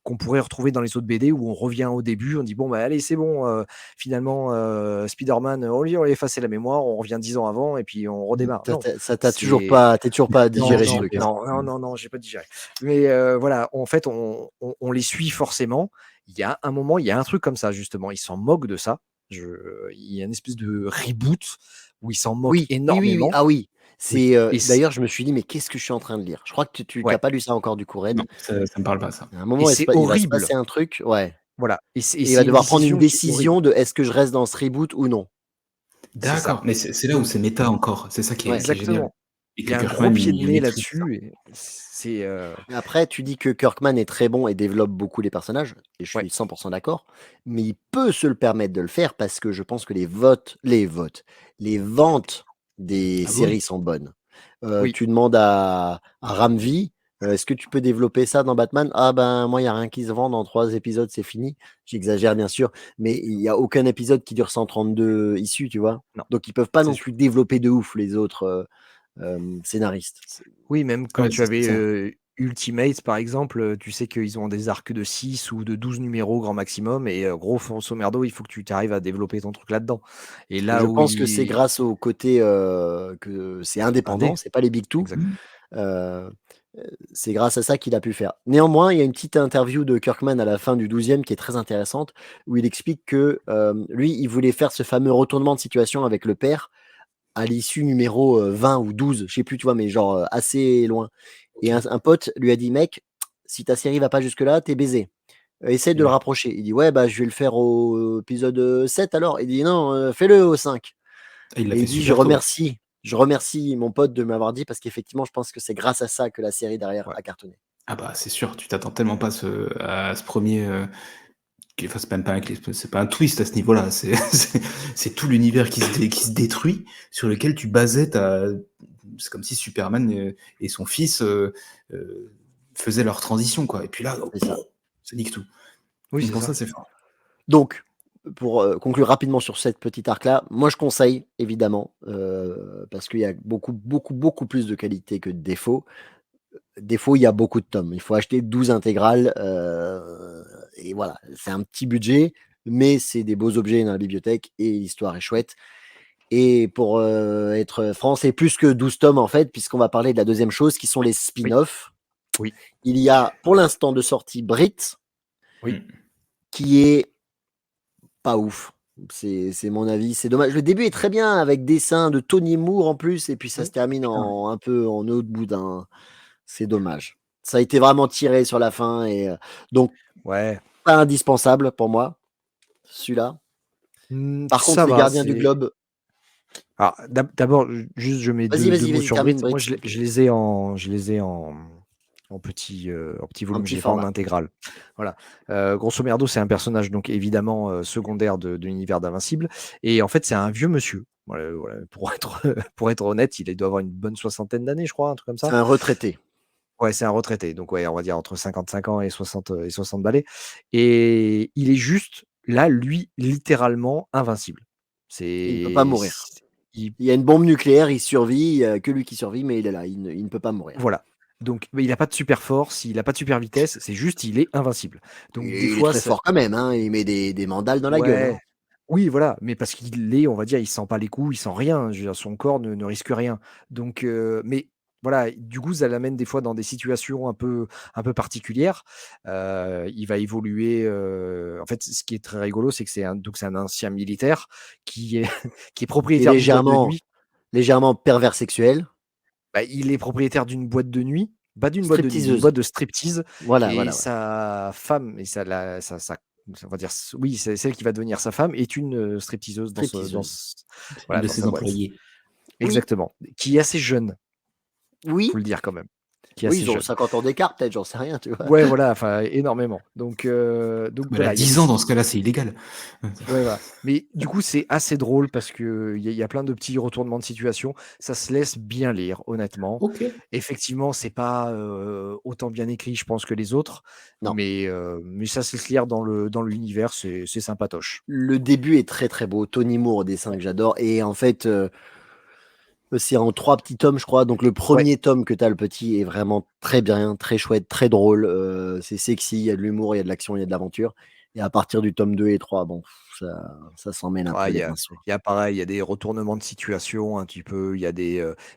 qu'on pourrait retrouver dans les autres BD où on revient au début, on dit: «Bon, bah, allez, c'est bon, finalement, Spider-Man, on lui a effacé la mémoire, on revient 10 ans avant et puis on redémarre». Non, Ça t'a toujours c'est pas, t'es toujours pas non, digéré ce non, truc, hein. non, non, non, non, j'ai pas digéré. Mais voilà, en fait, on les suit forcément. Il y a un moment, il y a un truc comme ça justement, ils s'en moquent de ça. Il y a une espèce de reboot où ils s'en moquent Oui, oui, oui, oui. énormément. Ah oui. Oui C'est et c d'ailleurs, je me suis dit, mais qu'est-ce que je suis en train de lire? Je crois que tu t'as ouais pas lu ça encore du coup, Non, Red. ça me parle pas ça. À un et moment, c'est il va se horrible. passer un truc, ouais. Voilà et Et il va c'est une devoir prendre une décision qui est horrible. décision de est-ce que je reste dans ce reboot ou non? C'est ça, D'accord, mais c'est là où c'est méta encore, c'est ça Ouais. qui est génial exactement. et Il y que a un gros Kirkman, pied de il nez maîtrise ça. là-dessus et c'est, Après, tu dis que Kirkman est très bon et développe beaucoup les personnages, et je ouais. suis 100% d'accord, mais il peut se le permettre de le faire parce que je pense que les ventes des Ah bah oui. séries sont bonnes. Oui. Tu demandes à Ramvi, est-ce que tu peux développer ça dans Batman? Ah ben moi, il n'y a rien qui se vend, dans 3 épisodes, c'est fini. J'exagère bien sûr, mais il n'y a aucun épisode qui dure 132 issues, tu vois. Non, Donc ils peuvent pas c'est non sûr. plus développer de ouf les autres scénaristes. Oui, même quand Ouais, tu c'est avais, ça. Ultimate par exemple, tu sais qu'ils ont des arcs de 6 ou de 12 numéros grand maximum et grosso merdo, il faut que tu arrives à développer ton truc là-dedans et Je là où pense que c'est il grâce au côté, que c'est indépendant, indé, c'est pas les big two, exact. Mmh. heu c'est grâce à ça qu'il a pu faire. Néanmoins, il y a une petite interview de Kirkman à la fin du 12e qui est très intéressante, où il explique que, lui, il voulait faire ce fameux retournement de situation avec le père à l'issue numéro, 20 ou 12, je sais plus, tu vois? Mais genre, assez loin et OK. un pote lui a dit: «Mec, si ta série va pas jusque là, tu baisé. Essaie Et de le ouais. rapprocher». Il dit: «Ouais, bah, je vais le faire au épisode, 7 alors». Il dit: «Non, fais-le au 5». Ah, il l'a Et fait il dit: super tôt. je remercie mon pote de m'avoir dit parce qu'effectivement, je pense que c'est grâce à ça que la série derrière Ouais. a cartonné». Ah bah, c'est sûr, tu t'attends tellement pas à ce premier enfin, c'est même pas c'est pas un twist à ce niveau-là, c'est tout l'univers qui se détruit, sur lequel tu basais ta c'est comme si Superman, et son fils, faisaient leur transition, quoi et puis là, C'est ça. ça nique tout. Oui, Donc c'est pour ça, ça. c'est fort. Donc, pour, conclure rapidement sur cette petite arc-là, moi je conseille évidemment, parce qu'il y a beaucoup, beaucoup, beaucoup plus de qualité que de défauts. Défaut, il y a beaucoup de tomes. Il faut acheter 12 intégrales, et voilà, c'est un petit budget, mais c'est des beaux objets dans la bibliothèque et l'histoire est chouette. Et pour, être franc, c'est plus que 12 tomes en fait, puisqu'on va parler de la deuxième chose qui sont les Oui, spin-offs. oui, Il y a pour l'instant de sortie Brit, oui. Mmh. qui est pas ouf. C'est mon avis, c'est dommage. Le début est très bien avec dessin de Tony Moore en plus et puis ça Mmh. se termine Putain, ouais. en un peu en eau de boudin. C'est dommage. Ça a été vraiment tiré sur la fin et donc Ouais. pas indispensable pour moi, celui-là. Par contre, Ça Les va, Gardiens du c'est Globe, Alors, d'abord, juste, je mets Vas-y, deux vas-y, mots vas-y, sur termine Brit. Moi, Brit. je les ai en petit Un volume, je petit l'ai pas en format. intégral. Voilà. Grosso merdo, c'est un personnage donc évidemment secondaire de l'univers d'Invincible. Et en fait, c'est un vieux monsieur. Voilà. Pour être honnête, il doit avoir une bonne soixantaine d'années, je crois, un truc comme C'est ça. un retraité. Ouais, c'est un retraité. Donc, ouais, on va dire entre 55 ans et 60 balais. Et il est juste, là, lui, littéralement invincible. Il ne peut pas C'est. mourir. Il Il y a une bombe nucléaire, il survit, il y a que lui qui survit, mais il est là, il ne peut pas mourir. Voilà. Donc, mais il a pas de super force, il a pas de super vitesse, c'est juste il est invincible. Donc des Il est fois très ça fort quand même, hein, il met des mandales dans la gueule, hein. ouais, oui voilà, mais parce qu'il est, on va dire, il sent pas les coups, il sent rien, je veux dire son corps ne risque rien. Donc mais voilà, du coup, ça l'amène des fois dans des situations un peu particulières. Il va évoluer, en fait, ce qui est très rigolo, c'est que c'est un ancien militaire qui est qui est Et propriétaire d'une boîte de nuit. légèrement pervers sexuel, Bah, il est propriétaire d'une boîte de nuit, pas d'une boîte de nuit, d'une stripteaseuse. boîte de striptease Voilà, et voilà, voilà. sa femme et on va dire oui, c'est celle qui va devenir sa femme est une, stripteaseuse Stripteaseuse. Une voilà, de dans ses sa boîte. employés. Oui, Exactement, qui est assez jeune, faut oui, le dire quand même, qui est oui, assez ils ont jeune. 50 ans d'écart, peut-être, j'en sais rien, tu vois. Ouais, voilà, enfin énormément. Donc Elle a voilà, il y a des 10 ans dans ce cas-là, c'est illégal. ouais, voilà. Mais du coup, c'est assez drôle parce qu'il y a plein de petits retournements de situation. Ça se laisse bien lire, honnêtement. Ok. Effectivement, c'est pas, autant bien écrit, je pense, que les autres, Non. mais ça se laisse lire dans l'univers, c'est sympatoche. Le début est très très beau. Tony Moore au dessin que j'adore. Et en fait, c'est en 3 petits tomes, je crois. Donc le Ouais, premier tome que tu as, le petit, est vraiment très bien, très chouette, très drôle. C'est sexy, il y a de l'humour, il y a de l'action, il y a de l'aventure. Et à partir du tome 2 et 3, bon, ça s'en mêle un peu ouais, les pinceaux. il y a pareil, il y a des retournements de situation un petit peu, il y a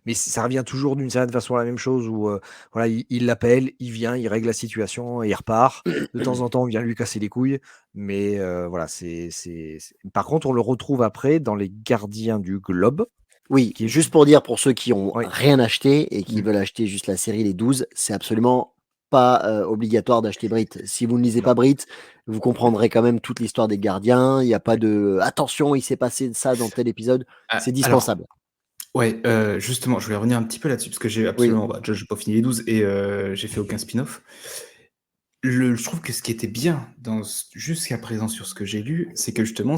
mais ça revient toujours d'une certaine façon à la même chose où, voilà, il l'appelle, il vient, il règle la situation et il repart. De temps en temps, on vient lui casser les couilles, mais voilà, par contre, on le retrouve après dans Les Gardiens du Globe, Oui, qui est juste pour dire pour ceux qui ont oui, rien acheté et qui Mm. veulent acheter juste la série Les 12, c'est absolument pas obligatoire d'acheter Brit. Si vous ne lisez non, pas Brit, vous comprendrez quand même toute l'histoire des gardiens. Il n'y a pas oui. de attention, il s'est passé ça dans tel épisode. Ah, C'est alors, dispensable. ouais, justement, je voulais revenir un petit peu là-dessus parce que j'ai Oui, absolument, déjà, j'ai pas fini les 12 et j'ai fait aucun spin-off. Je trouve que ce qui était bien jusqu'à présent sur ce que j'ai lu, c'est que justement,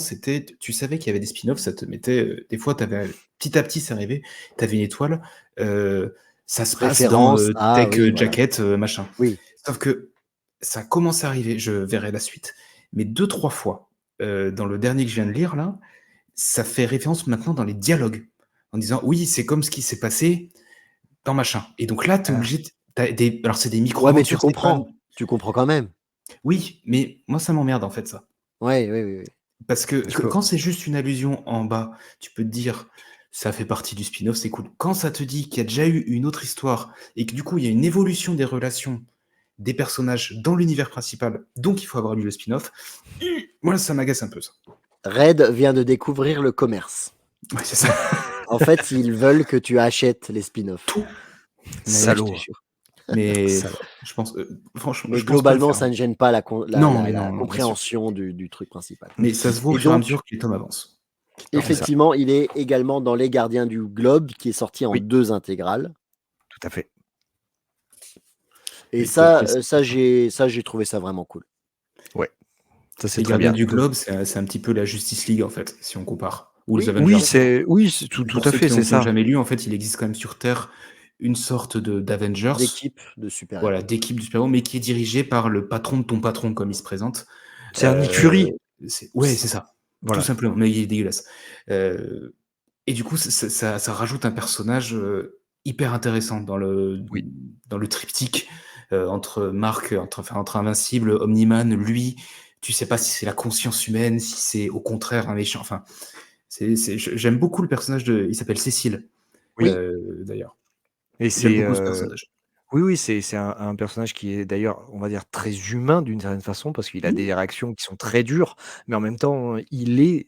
tu savais qu'il y avait des spin-offs, ça te mettait, des fois, petit à petit, ça arrivait, tu avais une étoile, euh, ça se passe dans référence. Ah Tech oui, voilà. Jacket, machin. Oui, Sauf que ça commence à arriver, je verrai la suite, mais deux, trois fois, dans le dernier que je viens de lire, là, ça fait référence maintenant dans les dialogues, en disant, oui, c'est comme ce qui s'est passé dans machin. Et donc là, tu es Ah, obligé, alors c'est des ouais, mais tu micro-aventures, c'est pas. comprends. Tu comprends quand même. Oui, mais moi, ça m'emmerde en fait, ça. Ouais, oui, oui, oui. Parce je peux quand c'est juste une allusion en bas, tu peux te dire, ça fait partie du spin-off, c'est cool. Quand ça te dit qu'il y a déjà eu une autre histoire et que du coup, il y a une évolution des relations des personnages dans l'univers principal, donc il faut avoir lu le spin-off, moi, ça m'agace un peu, ça. Red vient de découvrir le commerce. Ouais, c'est ça. En fait, ils veulent que tu achètes les spin-offs. Tout. Mais je te salaud, jure. Mais salaud. je pense, franchement, Mais je pense pas le globalement, faire. ça ne gêne pas Non, mais la non, non, bien sûr. compréhension du truc principal. Mais ça se voit au Et fur et à donc, mesure que les tomes avancent. C'est ça. effectivement, il est également dans Les Gardiens du Globe, qui est sorti en Oui, 2 intégrales. tout à fait. Et Et puis après, j'ai trouvé ça vraiment cool. Ouais, ça c'est les très Gardiens bien. du Globe, c'est un petit peu la Justice League, en fait, si on compare. Ou les Oui, Avengers. Oui, c'est tout Pour à ceux fait, qui c'est n'ont ça. jamais lu, en fait, il existe quand même sur Terre une sorte d'Avengers, d'équipe de voilà, super-héros. d'équipe du super mais qui est dirigée par le patron de ton patron, comme il se présente. C'est un Nick Euh, Fury. ouais, c'est ça, tout Voilà. simplement, mais il est dégueulasse. Euh, et du coup, ça rajoute un personnage hyper intéressant Oui, dans le triptyque entre Marc, entre Invincible, Omniman, lui. Tu sais pas si c'est la conscience humaine, si c'est au contraire un méchant. Enfin, j'aime beaucoup le personnage il s'appelle Cécile, Oui, d'ailleurs. et J'aime c'est, beaucoup ce personnage. oui, c'est un personnage qui est d'ailleurs, on va dire, très humain d'une certaine façon parce qu'il a Mmh. des réactions qui sont très dures, mais en même temps, il est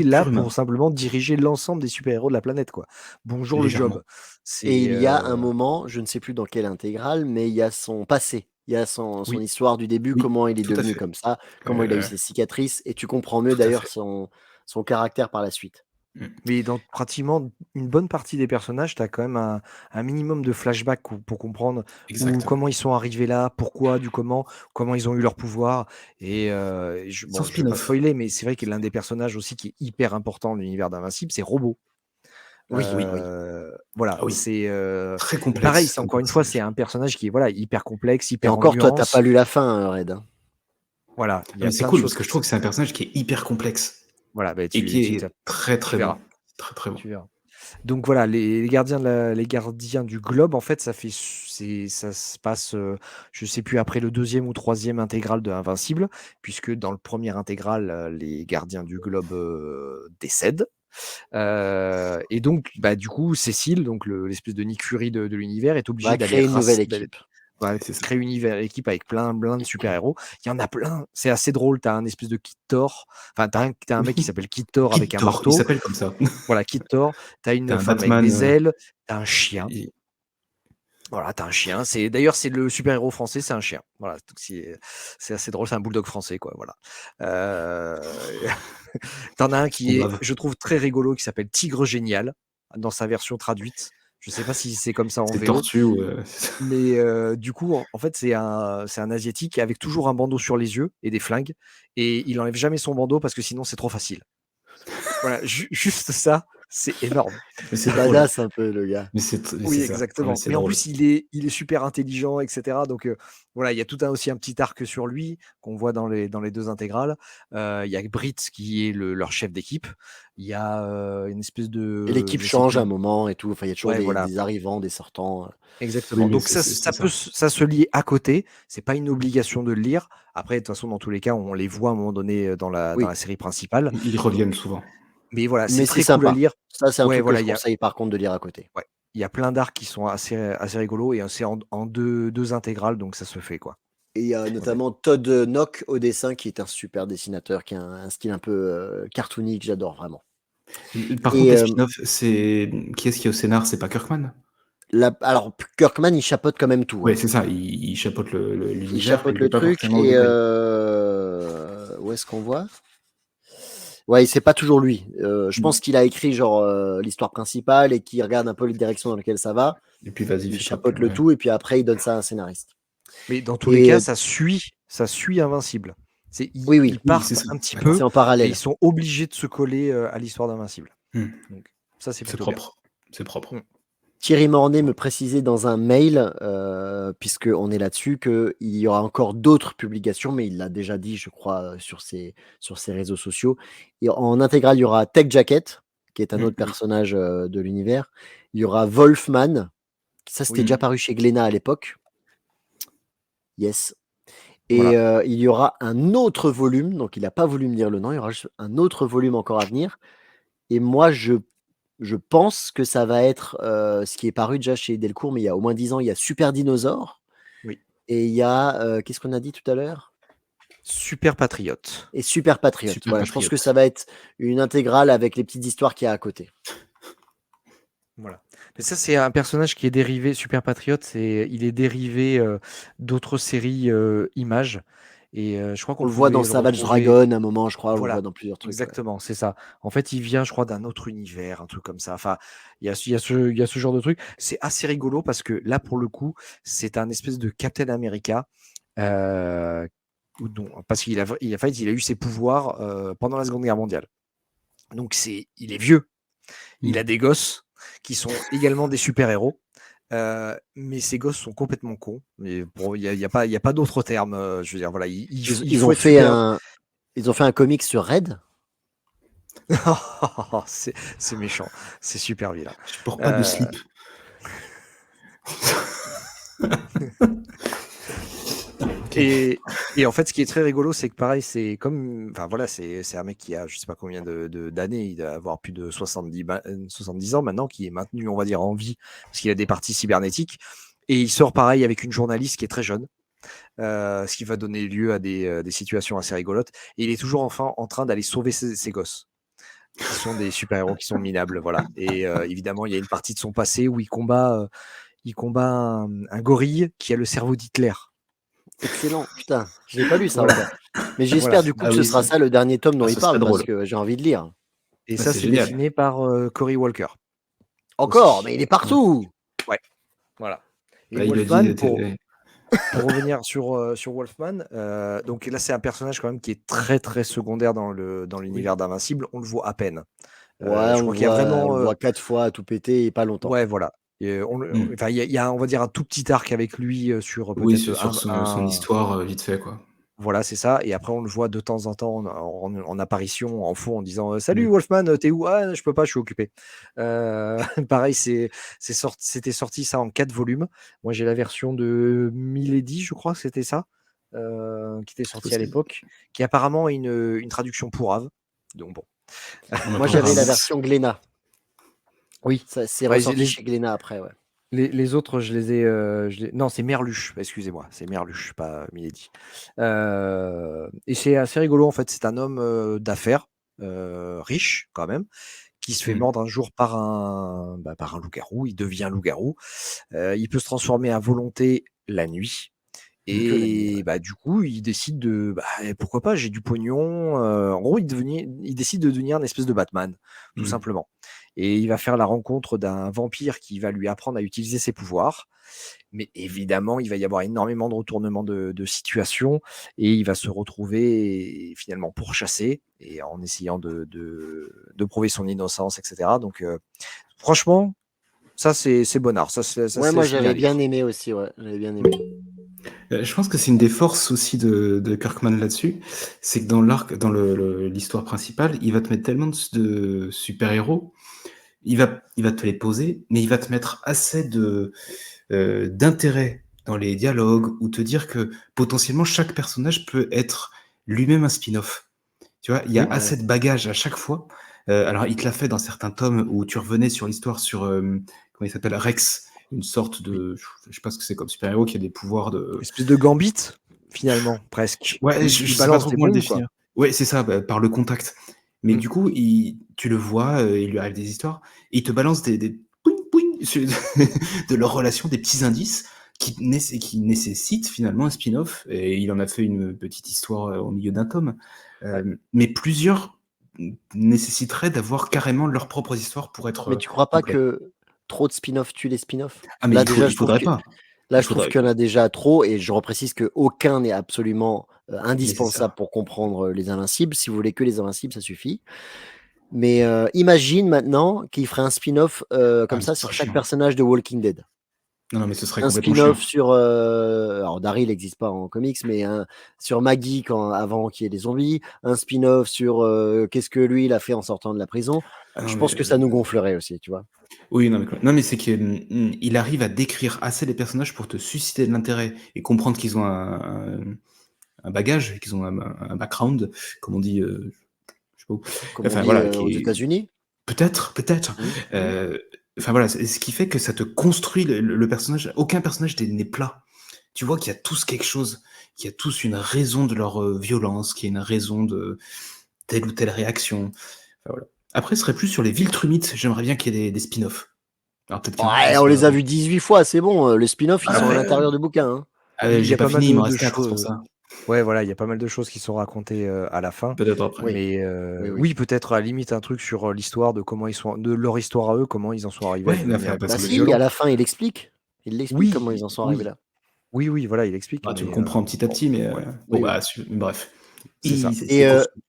là Pur pour humain, simplement diriger l'ensemble des super-héros de la planète, quoi. Bonjour le job. légèrement. et C'est, il y a un moment, je ne sais plus dans quelle intégrale, mais il y a son passé. Il y a son oui, histoire du début, Oui, comment il est tout à devenu fait. comme ça, comment il a eu Euh, ses cicatrices, et tu comprends mieux tout à d'ailleurs fait. son caractère par la suite. Mais dans pratiquement une bonne partie des personnages, tu as quand même un minimum de flashback pour comprendre comment ils sont arrivés là, pourquoi, comment ils ont eu leur pouvoir. Et je Sans ne vais pas spin-off. spoiler, mais c'est vrai que l'un des personnages aussi qui est hyper important dans l'univers d'Invincible, c'est Robot. Oui. Voilà, Ah oui. c'est Très complexe. pareil, c'est encore une fois, c'est un personnage qui est hyper complexe, Et hyper encore, en toi, t'as nuances. pas lu la fin, Red. Voilà, il y a Mais c'est plein de cool choses parce que je trouve que c'est un personnage qui est hyper complexe Voilà, bah, et qui est très très verras. bon. Très très bon. Tu verras. Donc voilà, les gardiens les gardiens du globe, en fait, ça se passe, je sais plus, après le 2e ou 3e intégral de Invincible, puisque dans le premier intégral, les gardiens du globe décèdent. Et donc, bah, du coup, Cécile, donc l'espèce de Nick Fury de l'univers, est obligée Va d'aller créer une nouvelle équipe. Ouais, créer une équipe avec plein de super-héros. Il y en a plein, c'est assez drôle. Tu as un espèce de Kid Thor. Enfin, tu as un mec qui s'appelle Kid Thor avec un Thor, marteau. il s'appelle comme ça. Voilà, Kid Thor. Tu as une T'as un femme avec Batman, des ailes. Tu as un chien. et- Voilà, tu as un chien. D'ailleurs, c'est le super-héros français, c'est un chien. Voilà, donc c'est assez drôle. C'est un bulldog français, quoi. Voilà. T'en as un qui est, brave. je trouve, très rigolo, qui s'appelle Tigre Génial, dans sa version traduite. Je sais pas si c'est comme ça en C'est VO. tortue ou. Mais du coup, en fait, c'est un Asiatique avec toujours un bandeau sur les yeux et des flingues. Et il enlève jamais son bandeau parce que sinon, c'est trop facile. Voilà, juste ça, c'est énorme. Mais c'est drôle. Badass un peu, le gars. Mais c'est Oui, ça. exactement. Ouais, c'est Mais en drôle. plus, il est super intelligent, etc. Donc voilà, il y a aussi un petit arc sur lui qu'on voit dans les 2 intégrales. Il y a Brit qui est leur chef d'équipe. Il y a une espèce de. Et l'équipe je sais change plus. à un moment et tout. Enfin, il y a toujours Ouais, voilà. des arrivants, des sortants. Exactement. Oui, mais Donc ça se lie à côté. C'est pas une obligation de le lire. Après, de toute façon, dans tous les cas, on les voit à un moment donné dans Oui. la série principale. Ils reviennent souvent. Mais voilà, Mais c'est très c'est cool à sympa. lire. Ça, c'est un Ouais, truc voilà, que je conseille par contre de lire à côté. ouais, il y a plein d'arcs qui sont assez rigolos et c'est en deux intégrales, donc ça se fait, quoi. Et il y a notamment Todd Nock au dessin, qui est un super dessinateur, qui a un style un peu cartoony que j'adore vraiment. Par contre, les spin-offs, c'est qui est-ce qui est au scénar? C'est pas Kirkman? Alors, Kirkman, il chapeaute quand même tout. Ouais, c'est ça. Il chapeaute l'univers. Il chapeaute est le pas truc. forcément Et doublé. où est-ce qu'on voit? Ouais, c'est pas toujours lui. Je pense qu'il a écrit genre l'histoire principale et qu'il regarde un peu les directions dans lesquelles ça va. Et puis vas-y, Il fais chapeaute le tout et puis après il donne ça à un scénariste. Mais dans tous les cas, ça suit Invincible. Oui, Ils partent c'est ça. un petit D'accord. peu, C'est en mais parallèle. ils sont obligés de se coller à l'histoire d'Invincible. Donc ça, c'est C'est plutôt bien. propre. C'est propre. Thierry Mornay me précisait dans un mail, puisqu'on est là-dessus, qu'il y aura encore d'autres publications, mais il l'a déjà dit, je crois, sur ses réseaux sociaux. Et en intégrale, il y aura Tech Jacket, qui est un autre personnage de l'univers. Il y aura Wolfman, ça c'était déjà paru chez Glénat à l'époque. Yes. Et il y aura un autre volume, donc il n'a pas voulu me dire le nom, il y aura un autre volume encore à venir. Et moi, je pense que ça va être ce qui est paru déjà chez Delcourt, mais il y a au moins 10 ans, il y a Super Dinosaure. Oui. Et il y a, qu'est-ce qu'on a dit tout à l'heure? Super Patriote. Et Super Patriote. Voilà, je pense que ça va être une intégrale avec les petites histoires qu'il y a à côté. Voilà. Mais ça, c'est un personnage qui est dérivé, Super Patriote, il est dérivé d'autres séries Images. Et je crois qu'on le voit dans Savage Dragon à un moment, je crois, on le voit dans plusieurs trucs. Exactement, c'est ça. En fait, il vient, je crois, d'un autre univers, un truc comme ça. Enfin, il y a ce genre de truc. C'est assez rigolo parce que là, pour le coup, c'est un espèce de Captain America. Parce qu'il a eu ses pouvoirs pendant la Seconde Guerre mondiale. Donc, il est vieux. Il a des gosses qui sont également des super-héros. Mais ces gosses sont complètement cons. Il n'y a pas d'autre terme. Je veux dire, voilà, ils ont fait un comic sur Red. C'est méchant, c'est super vilain. Je porte pas de slip. Et en fait, ce qui est très rigolo, c'est que pareil, c'est comme, enfin voilà, c'est un mec qui a, je sais pas combien d'années, il doit avoir plus de 70 ans maintenant, qui est maintenu, on va dire, en vie, parce qu'il a des parties cybernétiques. Et il sort pareil avec une journaliste qui est très jeune, ce qui va donner lieu à des situations assez rigolotes. Et il est toujours enfin en train d'aller sauver ses gosses, qui sont des super-héros, qui sont minables, voilà. Et évidemment, il y a une partie de son passé où il combat un gorille qui a le cerveau d'Hitler. Excellent, putain, je n'ai pas lu ça encore. Mais j'espère du coup que ce sera ça le dernier tome dont il parle, parce que j'ai envie de lire. Et Ah, ça, c'est c'est génial. dessiné par Cory Walker. Encore, Aussi. mais il est partout. Ouais, voilà. Et Là, il a dit, Wolfman, pour revenir sur Wolfman, donc là, c'est un personnage quand même qui est très très secondaire dans l'univers d'Invincible. On le voit à peine. Ouais, Je on crois le qu'il y a voit, on vraiment. le voit 4 fois à tout péter et pas longtemps. Ouais, voilà. Et Hmm. enfin, il y a, on va dire, un tout petit arc avec lui sur Oui, peut-être sur son histoire, vite fait, quoi. Voilà, c'est ça. Et après, on le voit de temps en temps en apparition, en fond, en disant Salut Hmm. Wolfman, t'es où? Ah, je peux pas, je suis occupé. Pareil, c'était sorti ça en 4 volumes. Moi, j'ai la version de Milady, je crois que c'était ça, qui était C'est sortie à possible. l'époque, qui apparemment a une traduction pourrave. Donc bon. Moi, j'avais la Apparemment. version Glénat. Oui. Ça c'est Ouais, ressorti chez Glénat après, ouais. Les autres, je les ai. Non, c'est Merluche, excusez-moi, c'est Merluche, pas Milady. Et c'est assez rigolo, en fait. C'est un homme d'affaires, riche quand même, qui se fait Hmm. mordre un jour par par un loup-garou. Il devient loup-garou. Il peut se transformer à volonté la nuit. Que la nuit, Et ouais. du coup, il décide de. Pourquoi pas, j'ai du pognon. En gros, il décide de devenir une espèce de Batman, tout Hmm. simplement. Et il va faire la rencontre d'un vampire qui va lui apprendre à utiliser ses pouvoirs. Mais évidemment, il va y avoir énormément de retournements de situation et il va se retrouver finalement pourchassé et en essayant de prouver son innocence, etc. Donc, franchement, ça, c'est bon art. Ça Ouais, se moi laisse bien j'avais bien lire. aimé aussi, ouais. J'avais bien aimé. Je pense que c'est une des forces aussi de Kirkman là-dessus, c'est que dans l'arc, dans l'histoire principale, il va te mettre tellement de super-héros, il va te les poser, mais il va te mettre assez d'intérêt dans les dialogues ou te dire que potentiellement chaque personnage peut être lui-même un spin-off. Tu vois, il y a Oui, Ouais. assez de bagages à chaque fois. Alors, il te l'a fait dans certains tomes où tu revenais sur l'histoire sur, comment il s'appelle, Rex, une sorte oui. de, je sais pas ce que c'est comme super-héros qui a des pouvoirs de, Espèce de Gambit, finalement, presque. ouais, Il je sais pas balance trop des comment le bombes, quoi. définir. Ouais, c'est ça, bah, par le contact. Mais Mm. du coup, tu le vois, il lui arrive des histoires, et il te balance des pouing, pouing de leur relation, des petits indices qui nécessitent finalement un spin-off. Et il en a fait une petite histoire au milieu d'un tome. Ouais. Mais plusieurs nécessiteraient d'avoir carrément leur propre histoire pour être Mais tu crois pas complet. que trop de spin-off tue les spin-offs? Ah, mais Là déjà, il faudrait pas. Il je trouve faudrait, qu'il y en a déjà trop et je reprécise qu'aucun n'est absolument indispensable nécessaire. pour comprendre les Invincibles. Si vous voulez que les Invincibles, ça suffit. Mais imagine maintenant qu'il ferait un spin-off Ah, comme mais ça ce sur serait chaque chiant. personnage de Walking Dead. Non, non, mais ce serait Un complètement chiant. spin-off sur alors Daryl n'existe pas en comics, mais sur Maggie avant qu'il y ait des zombies, un spin-off sur qu'est-ce que lui il a fait en sortant de la prison. Ah, non, Je mais pense que ça nous gonflerait aussi, tu vois. oui, non, mais c'est qu'il arrive à décrire assez les personnages pour te susciter de l'intérêt et comprendre qu'ils ont un bagage, qu'ils ont un background, comme on dit, je sais pas où. Comme on Enfin dit voilà, aux États-Unis. peut-être. Mhm, mhm. Euh, enfin voilà, c'est ce qui fait que ça te construit le personnage. Aucun personnage n'est plat. Tu vois qu'il y a tous quelque chose, qu'il y a tous une raison de leur violence, qu'il y a une raison de telle ou telle réaction. Enfin, voilà. Après, ce serait plus sur les Viltrumites. J'aimerais bien qu'il y ait des spin-offs. Alors peut-être qu'il y en a qui Ouais, on sont les a là-dedans. vus 18 fois, c'est bon. Les spin-offs, ils sont à Après, l'intérieur du bouquin, hein. Il y j'ai a pas pas mal fini, il m'en de reste 4, c'est pour choses. ça. Ouais, voilà, il y a pas mal de choses qui sont racontées à la fin. Peut-être après. Oui, Mais oui, oui. oui, peut-être à la limite un truc sur l'histoire de comment ils sont, de leur histoire à eux, comment ils en sont arrivés à Ouais, mais devenir enfin, un peu Bah parce que plus si, à violents. la fin, il explique. Il l'explique comment ils Oui, en sont arrivés oui, là. oui, oui, voilà, il explique. bah, tu le Mais comprends petit à bon, petit, mais ouais, bon, Oui, oui. bah, bref. c'est ça. Et C'est construit.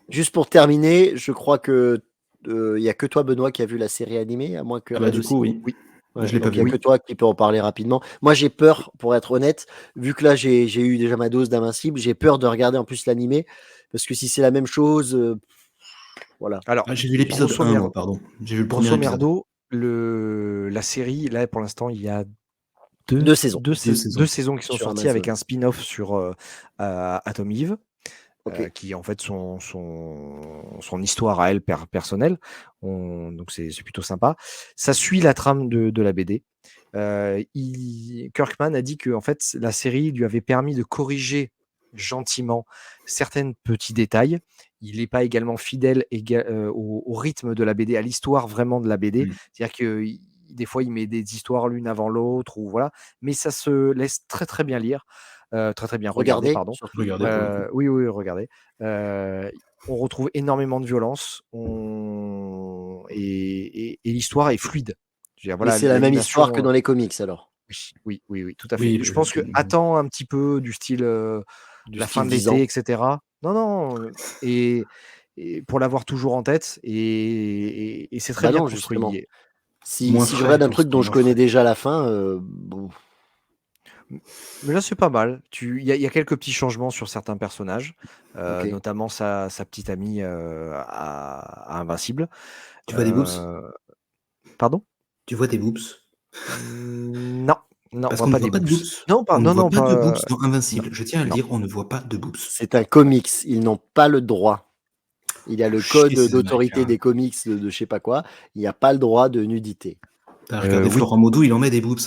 juste pour terminer, je crois que il y a que toi, Benoît, qui a vu la série animée, à moins que Ah bah, Red du coup, aussi. oui. Oui, Je Ouais, l'ai pas donc il y a que vu. oui. toi qui peux en parler rapidement. Moi, j'ai peur, pour être honnête, vu que là j'ai eu déjà ma dose d'Invincible, j'ai peur de regarder en plus l'animé, parce que si c'est la même chose, voilà. Alors, Ah, j'ai vu l'épisode 1, moi, pardon. J'ai vu le premier grosso épisode. merdo, la série, là, pour l'instant, il y a 2 saisons Deux deux saisons. saisons qui sont sur sorties avec Amazon. un spin-off sur Atom Eve. Ok. Qui est en fait son histoire à elle personnelle. Donc c'est plutôt sympa. Ça suit la trame de la BD. Kirkman a dit que en fait, la série lui avait permis de corriger gentiment certains petits détails. Il n'est pas également fidèle au rythme de la BD, à l'histoire vraiment de la BD. Mm. C'est-à-dire que des fois, il met des histoires l'une avant l'autre, ou voilà, mais ça se laisse très très bien lire. très très bien regardé, Regardez, pardon. surtout. Regardez pour le coup. Oui, oui, regardez. On retrouve énormément de violence, et l'histoire est fluide. Je veux dire, Mais voilà, c'est la même histoire que l'animation, dans les comics alors, oui, oui, oui, tout à fait. Oui, Je pense que attends un petit peu du style du la fin style de 10 ans. l'été, etc. Non, non, et pour l'avoir toujours en tête, et c'est très Bah bien non, construit. justement. Si Moins je frais, regarde un on truc sent dont je moins connais frais. déjà la fin, bon, Mais là, c'est pas mal. Il y a quelques petits changements sur certains personnages, OK. notamment sa petite amie à Invincible. Tu vois des boobs? Pardon? Tu vois des boobs? Non, non, on Parce voit qu'on ne pas voit des pas de boobs. boobs. Non, On ne non, voit non, pas de boobs pas. dans Non, Invincible. Je tiens à le non. dire, on ne voit pas de boobs. C'est un comics, ils n'ont pas le droit. Il y a Faut le chier code ces d'autorité Américains. des comics de je sais pas quoi, il n'y a pas le droit de nudité. T'as regardé Witch- Florent Maudou, il en met des boobs.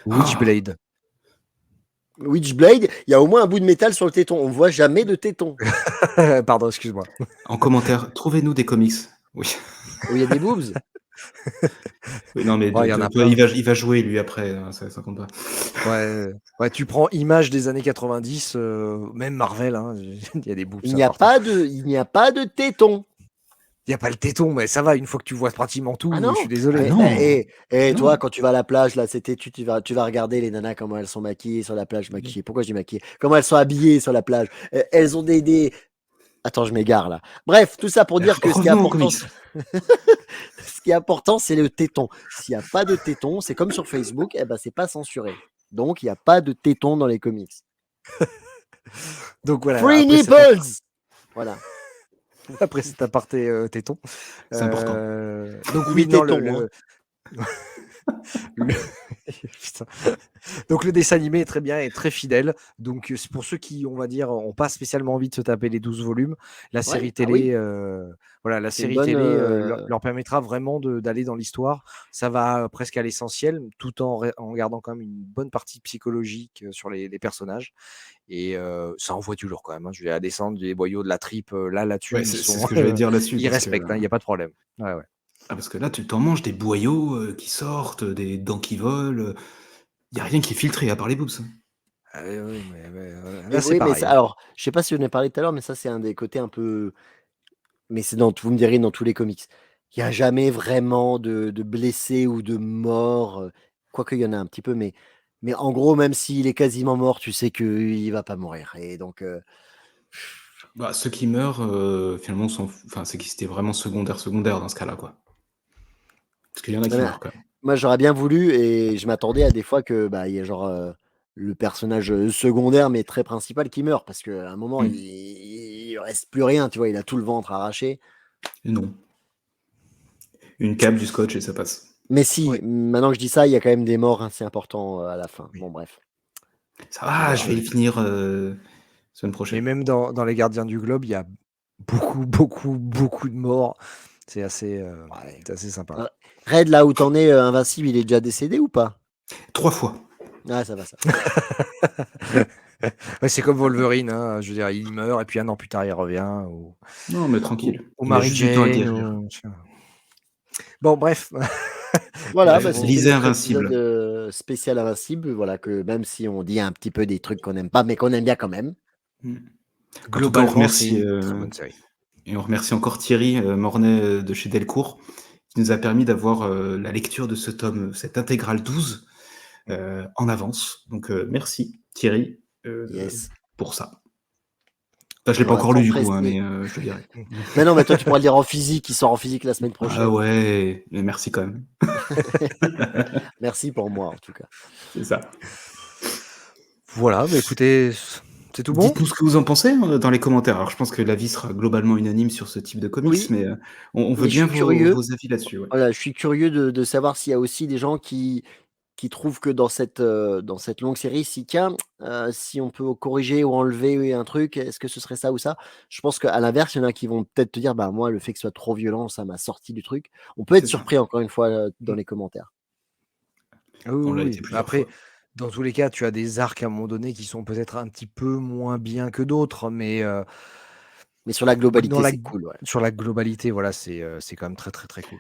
Ah, Witchblade. Witchblade, il y a au moins un bout de métal sur le téton, on voit jamais de téton. Pardon, excuse-moi. en commentaire, trouvez-nous des comics. Oui. Où il y a des boobs. Oui, non, mais Ouais, il y en a toi, plein. il va jouer lui après, hein, ça compte pas. Ouais, ouais, tu prends image des années 90, même Marvel, hein, il y a des boobs Il ça n'y a partout. il n'y a pas de téton. Il y a pas le téton, mais ça va, une fois que tu vois pratiquement Ah tout, je suis non. Ah désolé. non. Toi, Non. quand tu vas à la plage, là, cet été, tu vas regarder les nanas, comment elles sont maquillées sur la plage, maquillées. Pourquoi je dis maquillées? Comment elles sont habillées sur la plage. Elles ont des... Attends, je m'égare là. Bref, tout ça pour dire que ce qui est Revenons aux important, comics. ce qui est important, c'est le téton. S'il n'y a pas de téton, c'est comme sur Facebook, eh ben, c'est pas censuré. Donc, il n'y a pas de téton dans les comics. Donc voilà, Free nipples! Voilà. après cet aparté téton. C'est important. Donc oui, Mini non, téton, hein. le- Putain. Donc le dessin animé est très bien et très fidèle. Donc c'est pour ceux qui, on va dire, n'ont pas spécialement envie de se taper les 12 volumes, la série Ouais, ah télé, oui, voilà, la c'est une série bonne. télé leur permettra vraiment d'aller dans l'histoire. Ça va presque à l'essentiel, tout en gardant quand même une bonne partie psychologique sur les personnages. Et ça envoie du lourd quand même. Hein. Je vais à descendre des boyaux de la tripe là-dessus, Ouais, ils c'est sont, ce que j'allais dire là-dessus. ils Parce que, respectent, il n'y a pas de problème. Ouais, ouais. parce que là, tu t'en manges des boyaux qui sortent, des dents qui volent. Il n'y a rien qui est filtré à part les boobs. Ah oui, oui, mais Mais là c'est oui, mais pareil. ça, Hein. alors, je sais pas si on en a parlé tout à l'heure, mais ça, c'est un des côtés un peu. Mais c'est vous me direz, dans tous les comics. Il n'y a jamais vraiment de blessés ou de morts. Quoique, il y en a un petit peu, mais en gros, même s'il est quasiment mort, tu sais qu'il va pas mourir. Et donc, Bah, ceux qui meurent, finalement, enfin, c'est qu'ils étaient vraiment secondaires dans ce cas-là, quoi. Parce qu'il y en a ouais, qui mais, meurent quand même. moi, j'aurais bien voulu, et je m'attendais à des fois que bah, il y a genre le personnage secondaire, mais très principal, qui meurt. Parce qu'à un moment, il reste plus rien, tu vois, il a tout le ventre arraché. Et non. Une cape, du scotch et ça passe. Mais si, Oui. maintenant que je dis ça, il y a quand même des morts assez importants à la fin. Oui. Bon, bref. Ça va, je vais y finir semaine Mais prochaine. même dans les Gardiens du Globe, il y a beaucoup, beaucoup, beaucoup de morts. C'est assez, Ouais. c'est assez sympa. Red, là où t'en es, Invincible, il est déjà décédé ou pas? 3 fois. Ah, ça va, ça. Ouais, c'est comme Wolverine, hein, je veux dire, il meurt et puis un an plus tard il revient. Non, mais tranquille. Ou Il a Mary juste du temps à Jane. guérir. Bon, bref. Voilà, Bref, bah, c'était lisez notre Invincible. épisode spécial Invincible. Voilà, que même si on dit un petit peu des trucs qu'on n'aime pas, mais qu'on aime bien quand même. En tout cas, on Globalement, c'est remercie, une très bonne série. et on remercie encore Thierry Mornay de chez Delcourt, qui nous a permis d'avoir la lecture de ce tome, cette intégrale 12, en avance. Donc, merci Thierry Yes. pour ça. Enfin, je l'ai On pas va encore lu du coup, t'empresser. mais je le dirai. Mais non, mais toi, tu pourras le lire en physique. Il sort en physique la semaine prochaine. Ah ouais, mais merci quand même. Merci pour moi, en tout cas. C'est ça. Voilà, bah écoutez, c'est tout bon? Dites-nous ce que vous en pensez dans les commentaires. Alors, je pense que l'avis sera globalement unanime sur ce type de comics, Oui, mais on veut mais je bien suis curieux. vos avis là-dessus. Ouais. Voilà, je suis curieux de savoir s'il y a aussi des gens qui trouvent que dans cette longue série, si tiens, si on peut corriger ou enlever un truc, est-ce que ce serait ça ou ça? Je pense qu'à l'inverse, il y en a qui vont peut-être te dire, bah moi, le fait que ce soit trop violent, ça m'a sorti du truc. On peut être C'est ça. surpris encore une fois dans les commentaires. Ah oui, On oui, l'a oui. été plusieurs Après, fois. dans tous les cas, tu as des arcs à un moment donné qui sont peut-être un petit peu moins bien que d'autres, mais Mais sur la dans globalité, la, c'est cool, ouais. sur la globalité, voilà, c'est quand même très très très cool.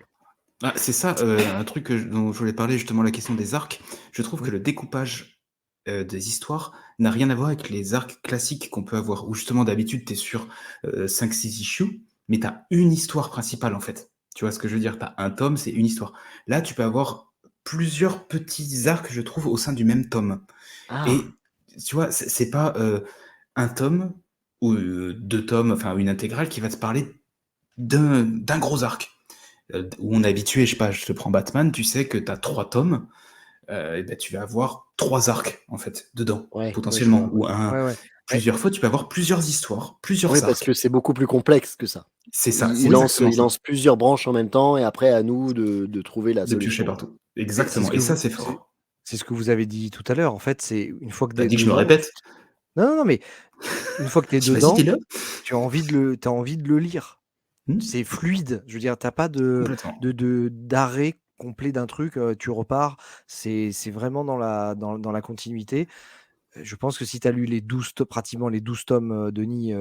Ah, c'est ça, un truc dont je voulais parler, justement, la question des arcs. Je trouve que le découpage des histoires n'a rien à voir avec les arcs classiques qu'on peut avoir, où justement d'habitude tu es sur 5-6 issues, mais tu as une histoire principale en fait. Tu vois ce que je veux dire? Tu as un tome, c'est une histoire. Là, tu peux avoir plusieurs petits arcs, je trouve, au sein du même tome. Ah, Et tu vois, c'est pas un tome ou 2 tomes, enfin une intégrale qui va te parler d'un gros arc. Où on est habitué, je sais pas, je te prends Batman, tu sais que tu as 3 tomes, et ben, tu vas avoir 3 arcs en fait dedans, ouais, je potentiellement. vois. Ou Ouais, ouais. plusieurs fois, tu peux avoir plusieurs histoires, Oui, plusieurs parce que arcs. c'est beaucoup plus complexe que ça. C'est ça, Il, c'est il lance, exactement il ça. lance plusieurs branches en même temps et après à nous de trouver la De piocher solution. partout. C'est ce Exactement. que Et ça, vous, c'est c'est fort. c'est ce que vous avez dit tout à l'heure. En fait, c'est une fois que T'as t'es dit que je me dedans, répète? non, non, non, mais une fois que t'es Vas-y, dedans, dis-le. t'as envie de le lire. Hmm, C'est fluide. Je veux dire, t'as pas complètement. d'arrêt complet d'un truc. Tu repars. C'est vraiment dans la continuité. Je pense que si tu as lu pratiquement les 12 tomes, Denis,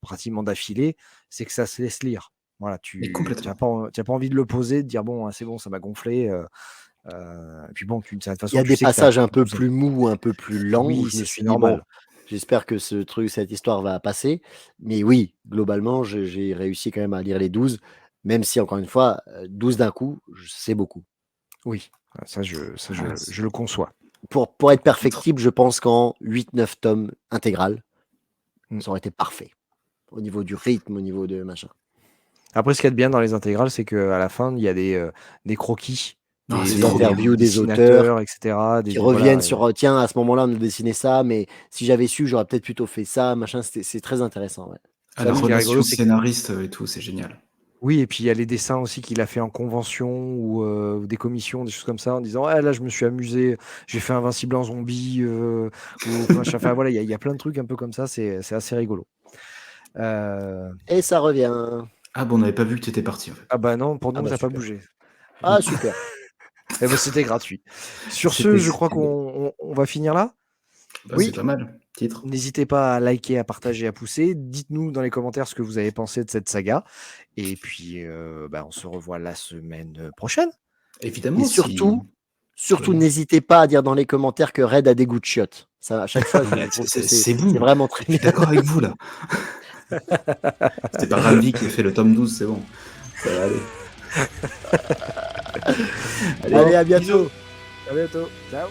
pratiquement d'affilée, c'est que ça se laisse lire. Voilà, Mais tu complètement. as pas envie de le poser, de dire bon, ah, c'est bon, ça m'a gonflé. Et puis bon, d'une certaine Il y façon, a tu des sais que tu as passages un peu 12 ans. plus mous, un peu plus lents, où Oui, je me c'est suis dit, bon, normal. j'espère que cette histoire va passer. Mais oui, globalement, j'ai réussi quand même à lire les 12, même si, encore une fois, 12 d'un coup, c'est beaucoup. Oui, Voilà, je le conçois. Pour être entre- perfectible, je pense qu'en 8-9 tomes intégral, Mm. ça aurait été parfait. Au niveau du rythme, au niveau de machin. Après, ce qu'il y a de bien dans les intégrales, c'est qu'à la fin, il y a des croquis, Ah, c'est Des trop bien. interviews des auteurs dessinateurs, etc. qui Voilà. reviennent sur tiens, à ce moment-là, on a dessiné ça, mais si j'avais su, j'aurais peut-être plutôt fait ça, machin. C'est très intéressant. Ouais. À Ça, la Ce qui est rigolo, relation c'est que scénariste et tout, c'est génial. oui, et puis il y a les dessins aussi qu'il a fait en convention ou des commissions, des choses comme ça, en disant ah, là, je me suis amusé, j'ai fait Invincible en zombie, ou machin. Enfin voilà, il y a plein de trucs un peu comme ça, c'est assez rigolo. Euh, Et ça revient. Ah bon, on n'avait pas vu que tu étais parti en fait. Ah bah non, pour Ah nous, bah t'as pas super. bougé. Ah super. Eh ben, c'était gratuit. Sur ce, C'était, je crois c'était... qu'on va finir là. Bah, c'est Oui, pas mal. Titre. n'hésitez pas à liker, à partager, à pousser. Dites-nous dans les commentaires ce que vous avez pensé de cette saga. Et puis, bah, on se revoit la semaine prochaine. Et Évidemment, si. surtout, Oui. n'hésitez pas à dire dans les commentaires que Red a des goûts de chiottes. Ça, à chaque fois, je trouve que C'est c'est bon. vraiment très Je suis bien. d'accord avec vous là. C'est pas Randy qui a fait le tome 12, c'est bon. Ça va aller. Allez, Allez, à bisous. bientôt. À bientôt. Ciao.